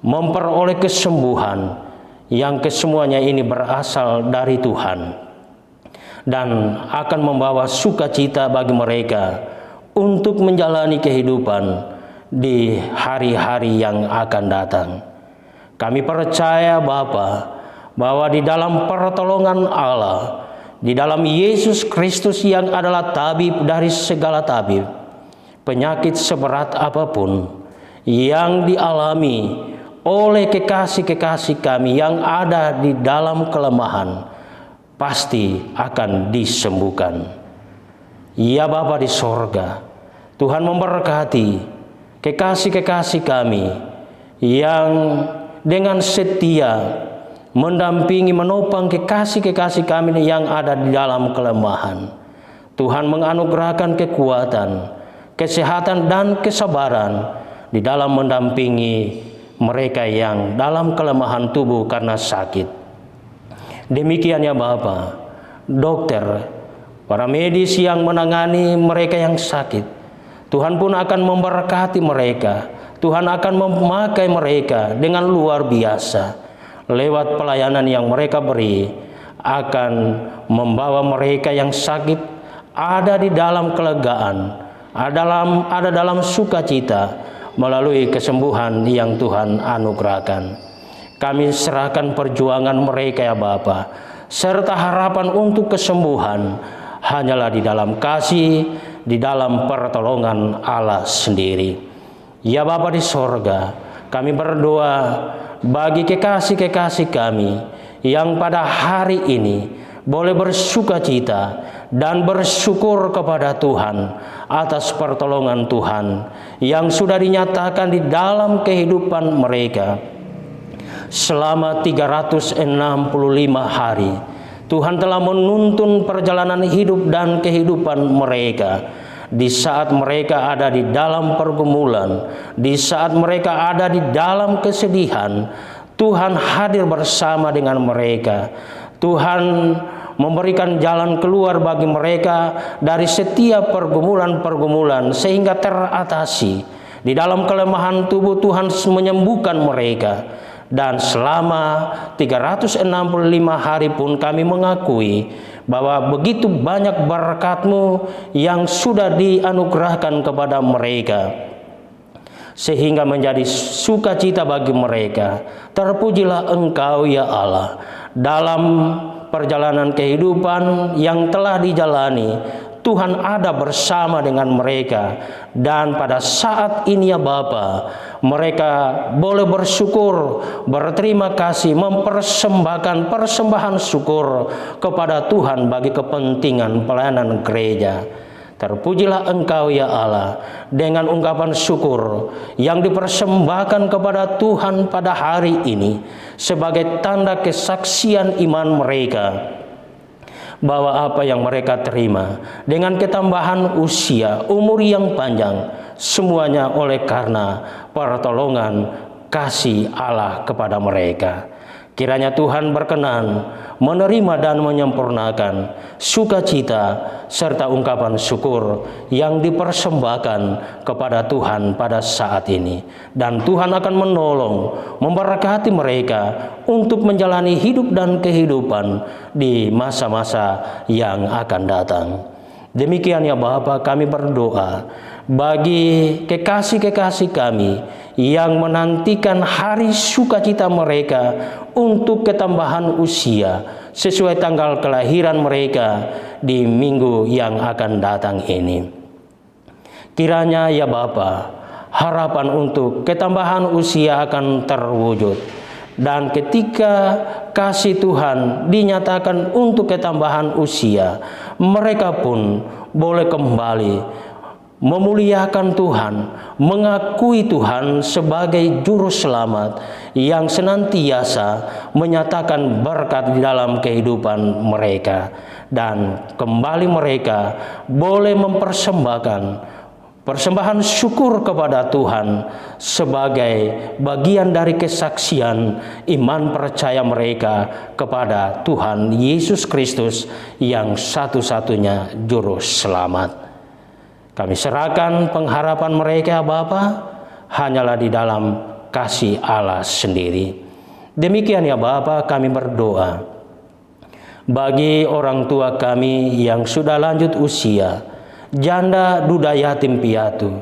memperoleh kesembuhan, yang kesemuanya ini berasal dari Tuhan, dan akan membawa sukacita bagi mereka untuk menjalani kehidupan di hari-hari yang akan datang. Kami percaya Bapa, bahwa di dalam pertolongan Allah, di dalam Yesus Kristus yang adalah tabib dari segala tabib, penyakit seberat apapun yang dialami oleh kekasih-kekasih kami yang ada di dalam kelemahan, pasti akan disembuhkan. Ya Bapa di sorga, Tuhan memberkati kekasih-kekasih kami yang dengan setia mendampingi, menopang kekasih-kekasih kami yang ada di dalam kelemahan. Tuhan menganugerahkan kekuatan, kesehatan, dan kesabaran di dalam mendampingi mereka yang dalam kelemahan tubuh karena sakit. Demikian ya Bapa, dokter, para medis yang menangani mereka yang sakit, Tuhan pun akan memberkati mereka. Tuhan akan memakai mereka dengan luar biasa. Lewat pelayanan yang mereka beri, akan membawa mereka yang sakit ada di dalam kelegaan, ada dalam sukacita, melalui kesembuhan yang Tuhan anugerahkan. Kami serahkan perjuangan mereka ya Bapa, serta harapan untuk kesembuhan hanyalah di dalam kasih, di dalam pertolongan Allah sendiri. Ya Bapa di sorga, kami berdoa bagi kekasih-kekasih kami yang pada hari ini boleh bersukacita dan bersyukur kepada Tuhan atas pertolongan Tuhan yang sudah dinyatakan di dalam kehidupan mereka selama 365 hari. Tuhan telah menuntun perjalanan hidup dan kehidupan mereka. Di saat mereka ada di dalam pergumulan, di saat mereka ada di dalam kesedihan, Tuhan hadir bersama dengan mereka. Tuhan memberikan jalan keluar bagi mereka dari setiap pergumulan-pergumulan sehingga teratasi. Di dalam kelemahan tubuh Tuhan menyembuhkan mereka. Dan selama 365 hari pun kami mengakui bahwa begitu banyak berkat-Mu yang sudah dianugerahkan kepada mereka, sehingga menjadi sukacita bagi mereka. Terpujilah Engkau ya Allah dalam perjalanan kehidupan yang telah dijalani. Tuhan ada bersama dengan mereka, dan pada saat ini ya Bapa, mereka boleh bersyukur, berterima kasih, mempersembahkan persembahan syukur kepada Tuhan bagi kepentingan pelayanan gereja. Terpujilah Engkau ya Allah dengan ungkapan syukur yang dipersembahkan kepada Tuhan pada hari ini sebagai tanda kesaksian iman mereka, bahwa apa yang mereka terima dengan ketambahan usia, umur yang panjang, semuanya oleh karena pertolongan kasih Allah kepada mereka. Kiranya Tuhan berkenan menerima dan menyempurnakan sukacita serta ungkapan syukur yang dipersembahkan kepada Tuhan pada saat ini. Dan Tuhan akan menolong, memberkati mereka untuk menjalani hidup dan kehidupan di masa-masa yang akan datang. Demikian ya Bapa, kami berdoa bagi kekasih-kekasih kami yang menantikan hari sukacita mereka untuk ketambahan usia sesuai tanggal kelahiran mereka di minggu yang akan datang ini. Kiranya ya Bapa, harapan untuk ketambahan usia akan terwujud, dan ketika kasih Tuhan dinyatakan untuk ketambahan usia, mereka pun boleh kembali memuliakan Tuhan, mengakui Tuhan sebagai juru selamat yang senantiasa menyatakan berkat di dalam kehidupan mereka. dan kembali mereka boleh mempersembahkan persembahan syukur kepada Tuhan sebagai bagian dari kesaksian iman percaya mereka kepada Tuhan Yesus Kristus yang satu-satunya juru selamat. Kami serahkan pengharapan mereka Bapa hanyalah di dalam kasih Allah sendiri. Demikian ya Bapa, kami berdoa bagi orang tua kami yang sudah lanjut usia, janda, duda, yatim piatu.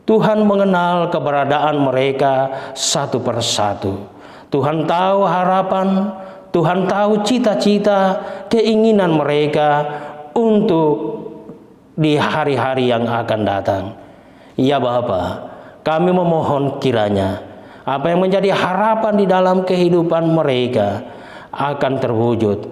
Tuhan mengenal keberadaan mereka satu persatu. Tuhan tahu harapan, Tuhan tahu cita-cita, keinginan mereka untuk di hari-hari yang akan datang. Ya Bapa, kami memohon kiranya apa yang menjadi harapan di dalam kehidupan mereka akan terwujud,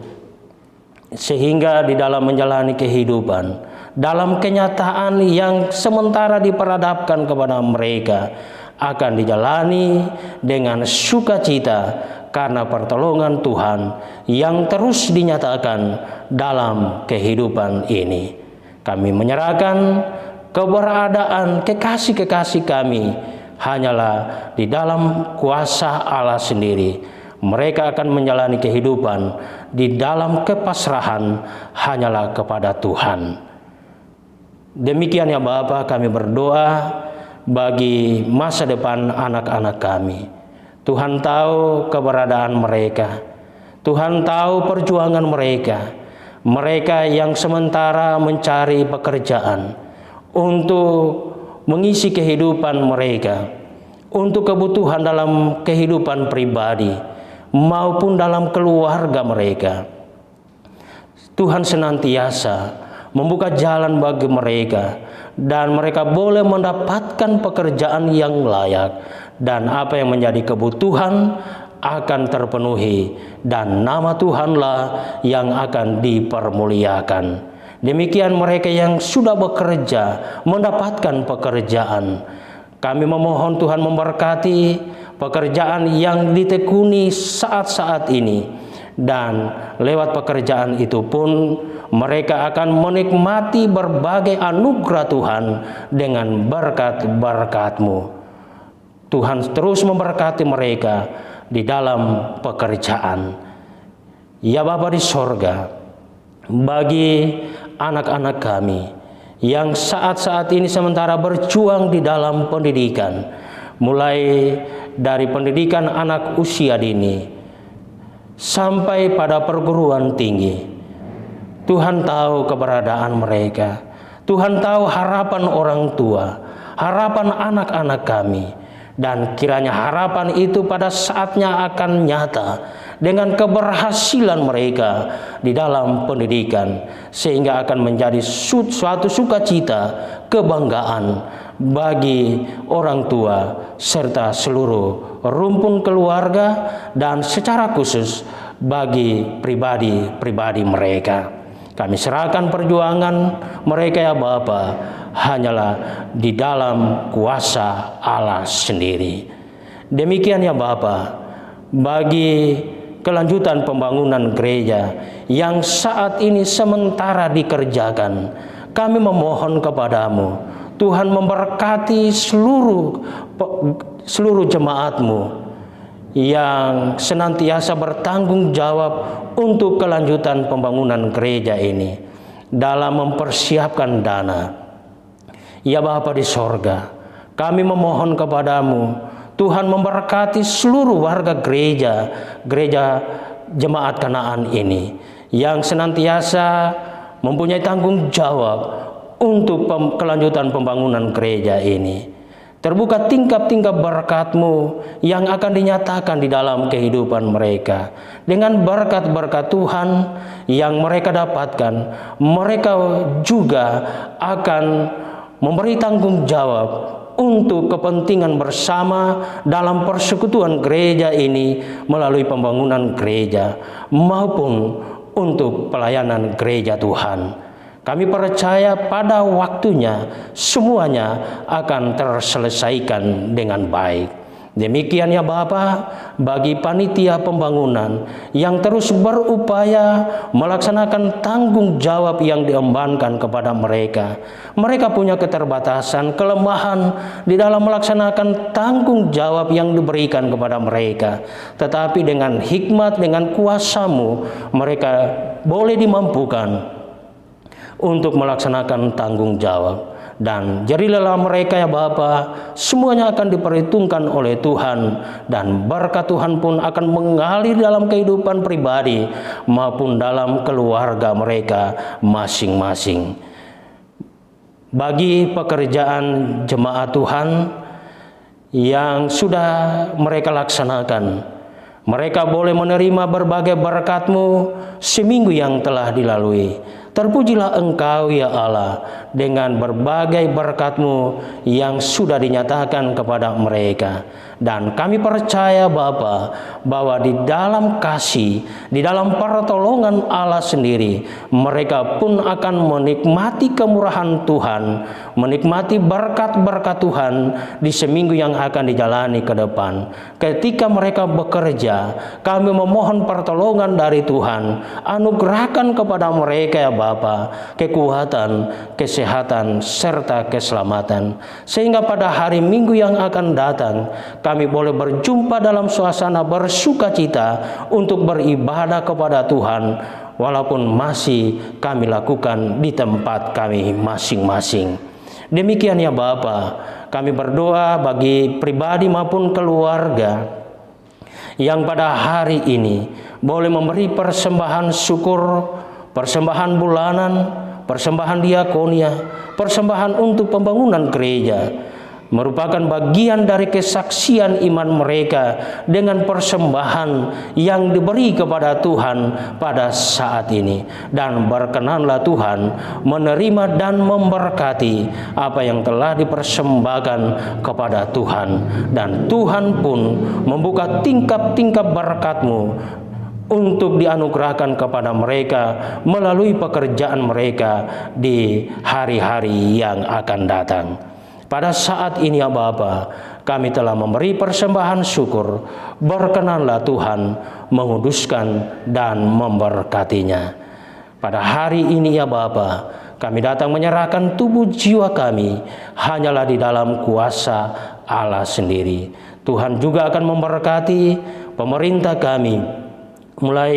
sehingga di dalam menjalani kehidupan, dalam kenyataan yang sementara diperhadapkan kepada mereka akan dijalani dengan sukacita karena pertolongan Tuhan yang terus dinyatakan dalam kehidupan ini. Kami menyerahkan keberadaan kekasih-kekasih kami hanyalah di dalam kuasa Allah sendiri. Mereka akan menjalani kehidupan di dalam kepasrahan hanyalah kepada Tuhan. Demikian ya Bapa, kami berdoa bagi masa depan anak-anak kami. Tuhan tahu keberadaan mereka. Tuhan tahu perjuangan mereka. Mereka yang sementara mencari pekerjaan untuk mengisi kehidupan mereka, untuk kebutuhan dalam kehidupan pribadi maupun dalam keluarga mereka. Tuhan senantiasa membuka jalan bagi mereka dan mereka boleh mendapatkan pekerjaan yang layak, dan apa yang menjadi kebutuhan akan terpenuhi dan nama Tuhanlah yang akan dipermuliakan. Demikian mereka yang sudah bekerja mendapatkan pekerjaan. Kami memohon Tuhan memberkati pekerjaan yang ditekuni saat-saat ini, dan lewat pekerjaan itu pun mereka akan menikmati berbagai anugerah Tuhan dengan berkat-berkat-Mu. Tuhan terus memberkati mereka di dalam pekerjaan. Ya Bapa di sorga, bagi anak-anak kami yang saat-saat ini sementara berjuang di dalam pendidikan, mulai dari pendidikan anak usia dini sampai pada perguruan tinggi, Tuhan tahu keberadaan mereka. Tuhan tahu harapan orang tua, harapan anak-anak kami, dan kiranya harapan itu pada saatnya akan nyata dengan keberhasilan mereka di dalam pendidikan, sehingga akan menjadi suatu sukacita, kebanggaan bagi orang tua serta seluruh rumpun keluarga, dan secara khusus bagi pribadi-pribadi mereka. Kami serahkan perjuangan mereka ya Bapa hanyalah di dalam kuasa Allah sendiri. Demikian ya Bapa, bagi kelanjutan pembangunan gereja yang saat ini sementara dikerjakan, kami memohon kepadamu, Tuhan memberkati seluruh jemaat-Mu yang senantiasa bertanggung jawab untuk kelanjutan pembangunan gereja ini dalam mempersiapkan dana. Ya Bapa di sorga, kami memohon kepadamu, Tuhan memberkati seluruh warga gereja jemaat Kanaan ini yang senantiasa mempunyai tanggung jawab untuk kelanjutan pembangunan gereja ini. Terbuka tingkap-tingkap berkat-Mu yang akan dinyatakan di dalam kehidupan mereka. Dengan berkat-berkat Tuhan yang mereka dapatkan, mereka juga akan memberi tanggung jawab untuk kepentingan bersama dalam persekutuan gereja ini melalui pembangunan gereja maupun untuk pelayanan gereja Tuhan. Kami percaya pada waktunya semuanya akan terselesaikan dengan baik. Demikian ya Bapa, bagi panitia pembangunan yang terus berupaya melaksanakan tanggung jawab yang diembankan kepada mereka. Mereka punya keterbatasan, kelemahan di dalam melaksanakan tanggung jawab yang diberikan kepada mereka. Tetapi dengan hikmat, dengan kuasa-Mu, mereka boleh dimampukan untuk melaksanakan tanggung jawab. Dan jadilah mereka ya Bapa, semuanya akan diperhitungkan oleh Tuhan, dan berkat Tuhan pun akan mengalir dalam kehidupan pribadi maupun dalam keluarga mereka masing-masing. Bagi pekerjaan jemaat Tuhan yang sudah mereka laksanakan, mereka boleh menerima berbagai berkat-Mu seminggu yang telah dilalui. Terpujilah Engkau ya Allah dengan berbagai berkat-Mu yang sudah dinyatakan kepada mereka. Dan kami percaya Bapa, bahwa di dalam kasih, di dalam pertolongan Allah sendiri, mereka pun akan menikmati kemurahan Tuhan, menikmati berkat-berkat Tuhan di seminggu yang akan dijalani ke depan. Ketika mereka bekerja, kami memohon pertolongan dari Tuhan. Anugerahkan kepada mereka ya Bapa kekuatan, kesehatan, serta keselamatan, sehingga pada hari Minggu yang akan datang kami boleh berjumpa dalam suasana bersukacita untuk beribadah kepada Tuhan, walaupun masih kami lakukan di tempat kami masing-masing. Demikian ya Bapa, kami berdoa bagi pribadi maupun keluarga yang pada hari ini boleh memberi persembahan syukur, persembahan bulanan, persembahan diakonia, persembahan untuk pembangunan gereja, merupakan bagian dari kesaksian iman mereka dengan persembahan yang diberi kepada Tuhan pada saat ini. Dan berkenanlah Tuhan menerima dan memberkati apa yang telah dipersembahkan kepada Tuhan. Dan Tuhan pun membuka tingkap-tingkap berkat-Mu untuk dianugerahkan kepada mereka melalui pekerjaan mereka di hari-hari yang akan datang. Pada saat ini ya Bapa, kami telah memberi persembahan syukur. Berkenanlah Tuhan menguduskan dan memberkatinya. Pada hari ini ya Bapa, kami datang menyerahkan tubuh jiwa kami hanyalah di dalam kuasa Allah sendiri. Tuhan juga akan memberkati pemerintah kami, mulai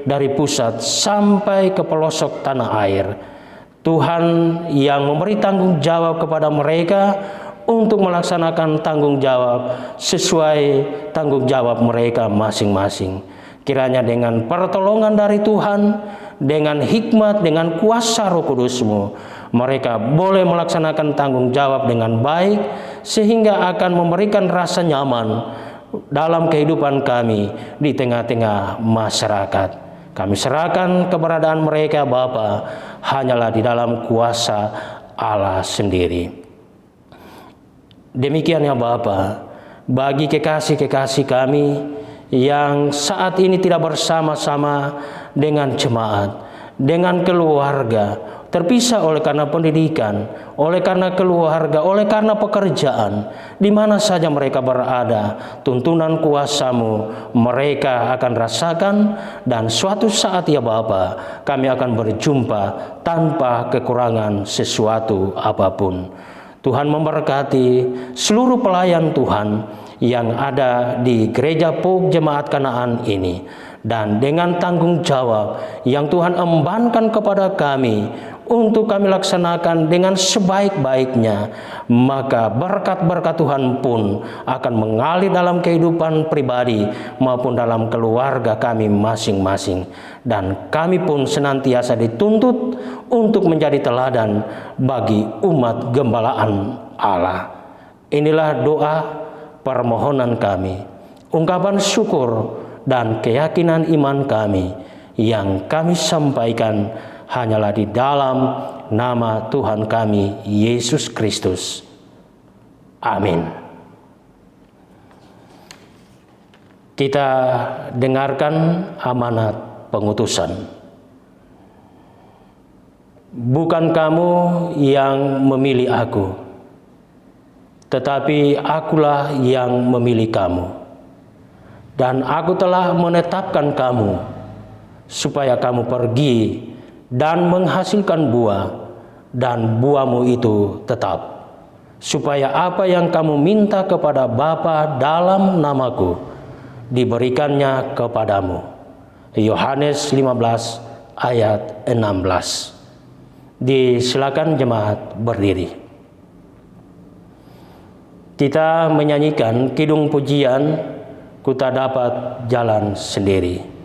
dari pusat sampai ke pelosok tanah air. Tuhan yang memberi tanggung jawab kepada mereka untuk melaksanakan tanggung jawab sesuai tanggung jawab mereka masing-masing. Kiranya dengan pertolongan dari Tuhan, dengan hikmat, dengan kuasa Roh Kudus-Mu, mereka boleh melaksanakan tanggung jawab dengan baik, sehingga akan memberikan rasa nyaman dalam kehidupan kami di tengah-tengah masyarakat. Kami serahkan keberadaan mereka Bapa hanyalah di dalam kuasa Allah sendiri. Demikian ya Bapa, bagi kekasih-kekasih kami yang saat ini tidak bersama-sama dengan jemaat, dengan keluarga, terpisah oleh karena pendidikan, oleh karena keluarga, oleh karena pekerjaan, di mana saja mereka berada, tuntunan kuasa-Mu mereka akan rasakan, dan suatu saat ya Bapa, kami akan berjumpa tanpa kekurangan sesuatu apapun. Tuhan memberkati seluruh pelayan Tuhan yang ada di Gereja Pok Jemaat Kanaan ini, dan dengan tanggung jawab yang Tuhan embankan kepada kami untuk kami laksanakan dengan sebaik-baiknya, maka berkat-berkat Tuhan pun akan mengalir dalam kehidupan pribadi maupun dalam keluarga kami masing-masing. Dan kami pun senantiasa dituntut untuk menjadi teladan bagi umat gembalaan Allah. Inilah doa permohonan kami, ungkapan syukur dan keyakinan iman kami yang kami sampaikan hanyalah di dalam nama Tuhan kami Yesus Kristus. Amin. Kita dengarkan amanat pengutusan. Bukan kamu yang memilih aku, tetapi akulah yang memilih kamu. Dan aku telah menetapkan kamu, supaya kamu pergi dan menghasilkan buah, dan buahmu itu tetap, supaya apa yang kamu minta kepada Bapa dalam namaku, diberikannya kepadamu. Yohanes 15 ayat 16. Disilakan jemaat berdiri. Kita menyanyikan kidung pujian, Ku Tak Dapat Jalan Sendiri.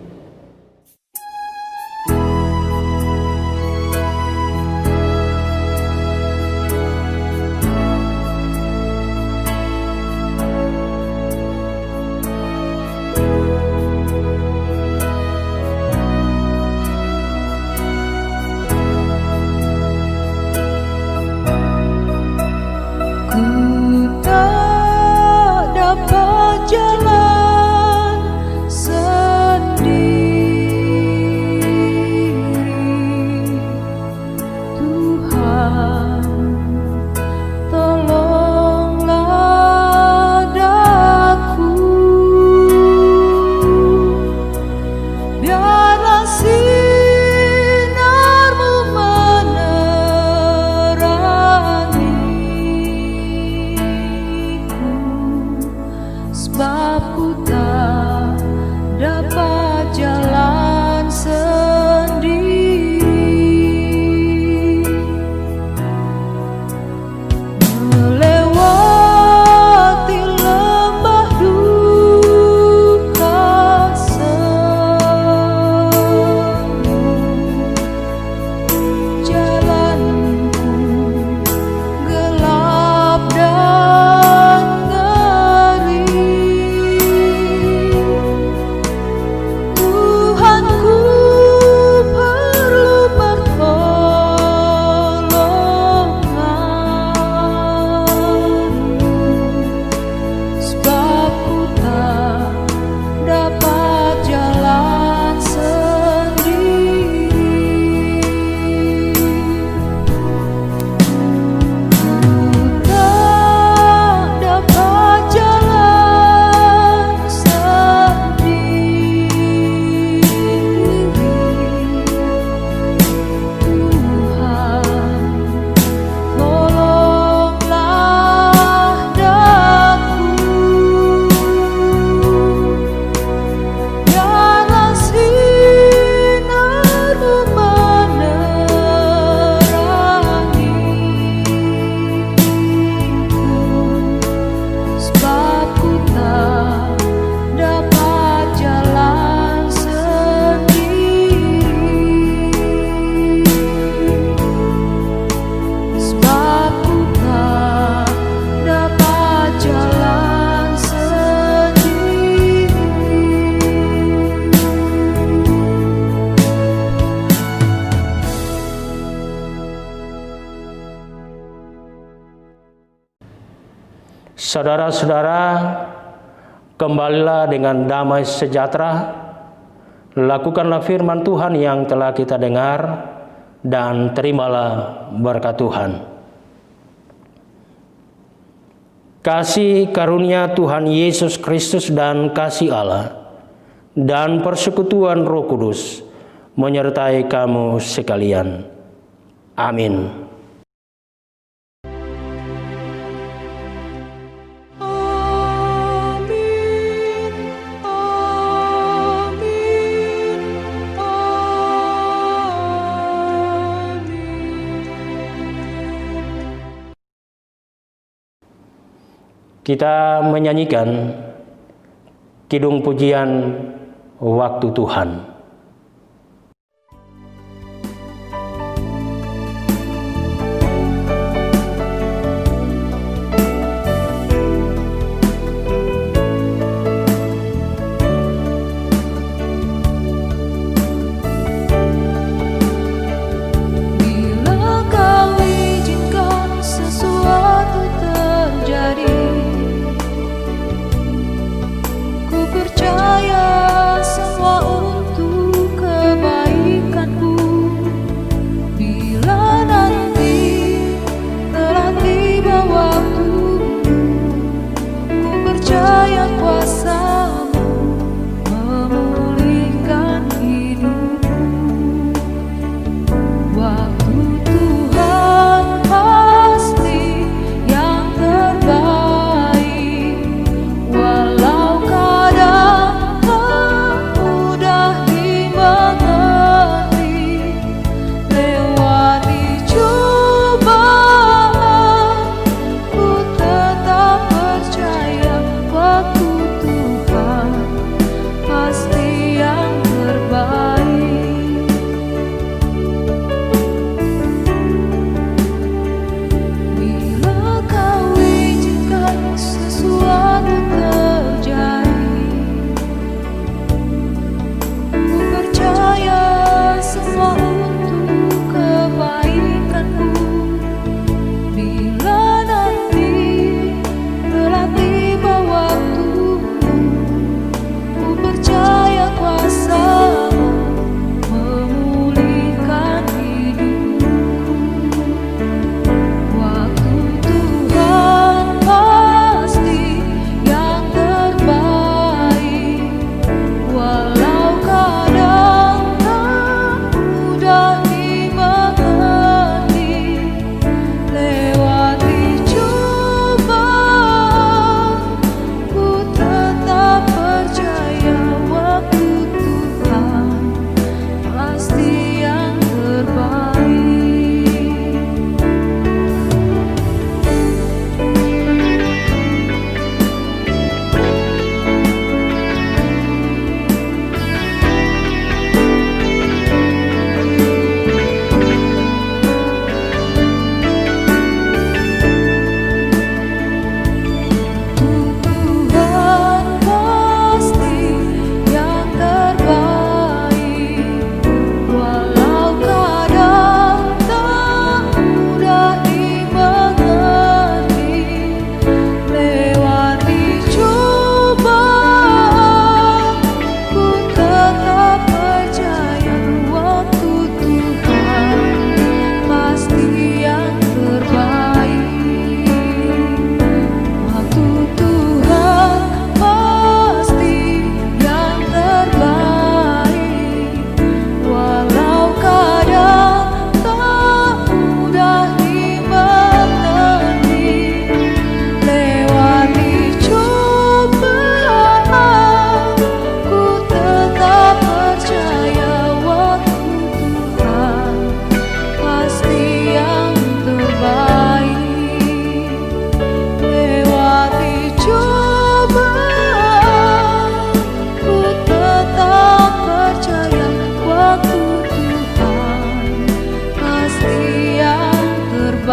Saudara-saudara, kembalilah dengan damai sejahtera, lakukanlah firman Tuhan yang telah kita dengar, dan terimalah berkat Tuhan. Kasih karunia Tuhan Yesus Kristus dan kasih Allah dan persekutuan Roh Kudus menyertai kamu sekalian. Amin. Kita menyanyikan kidung pujian Waktu Tuhan. Bila Kau izinkan sesuatu terjadi, ku percaya semua untuk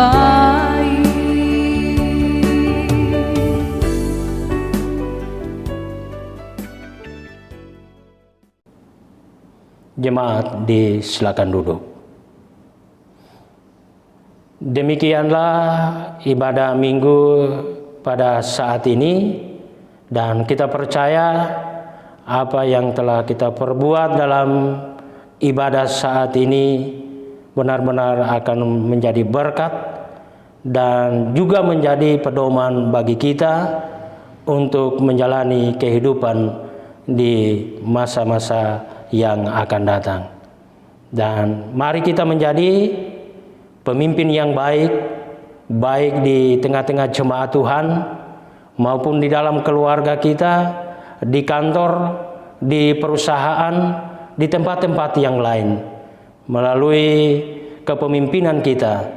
baik. Jemaat disilakan duduk. Demikianlah ibadah minggu pada saat ini, dan kita percaya apa yang telah kita perbuat dalam ibadah saat ini benar-benar akan menjadi berkat dan juga menjadi pedoman bagi kita untuk menjalani kehidupan di masa-masa yang akan datang. Dan mari kita menjadi pemimpin yang baik, baik di tengah-tengah jemaat Tuhan maupun di dalam keluarga kita, di kantor, di perusahaan, di tempat-tempat yang lain. Melalui kepemimpinan kita,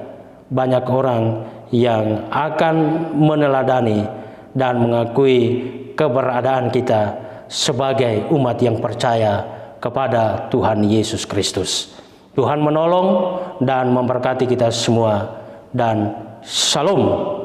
banyak orang yang akan meneladani dan mengakui keberadaan kita sebagai umat yang percaya kepada Tuhan Yesus Kristus. Tuhan menolong dan memberkati kita semua, dan Shalom.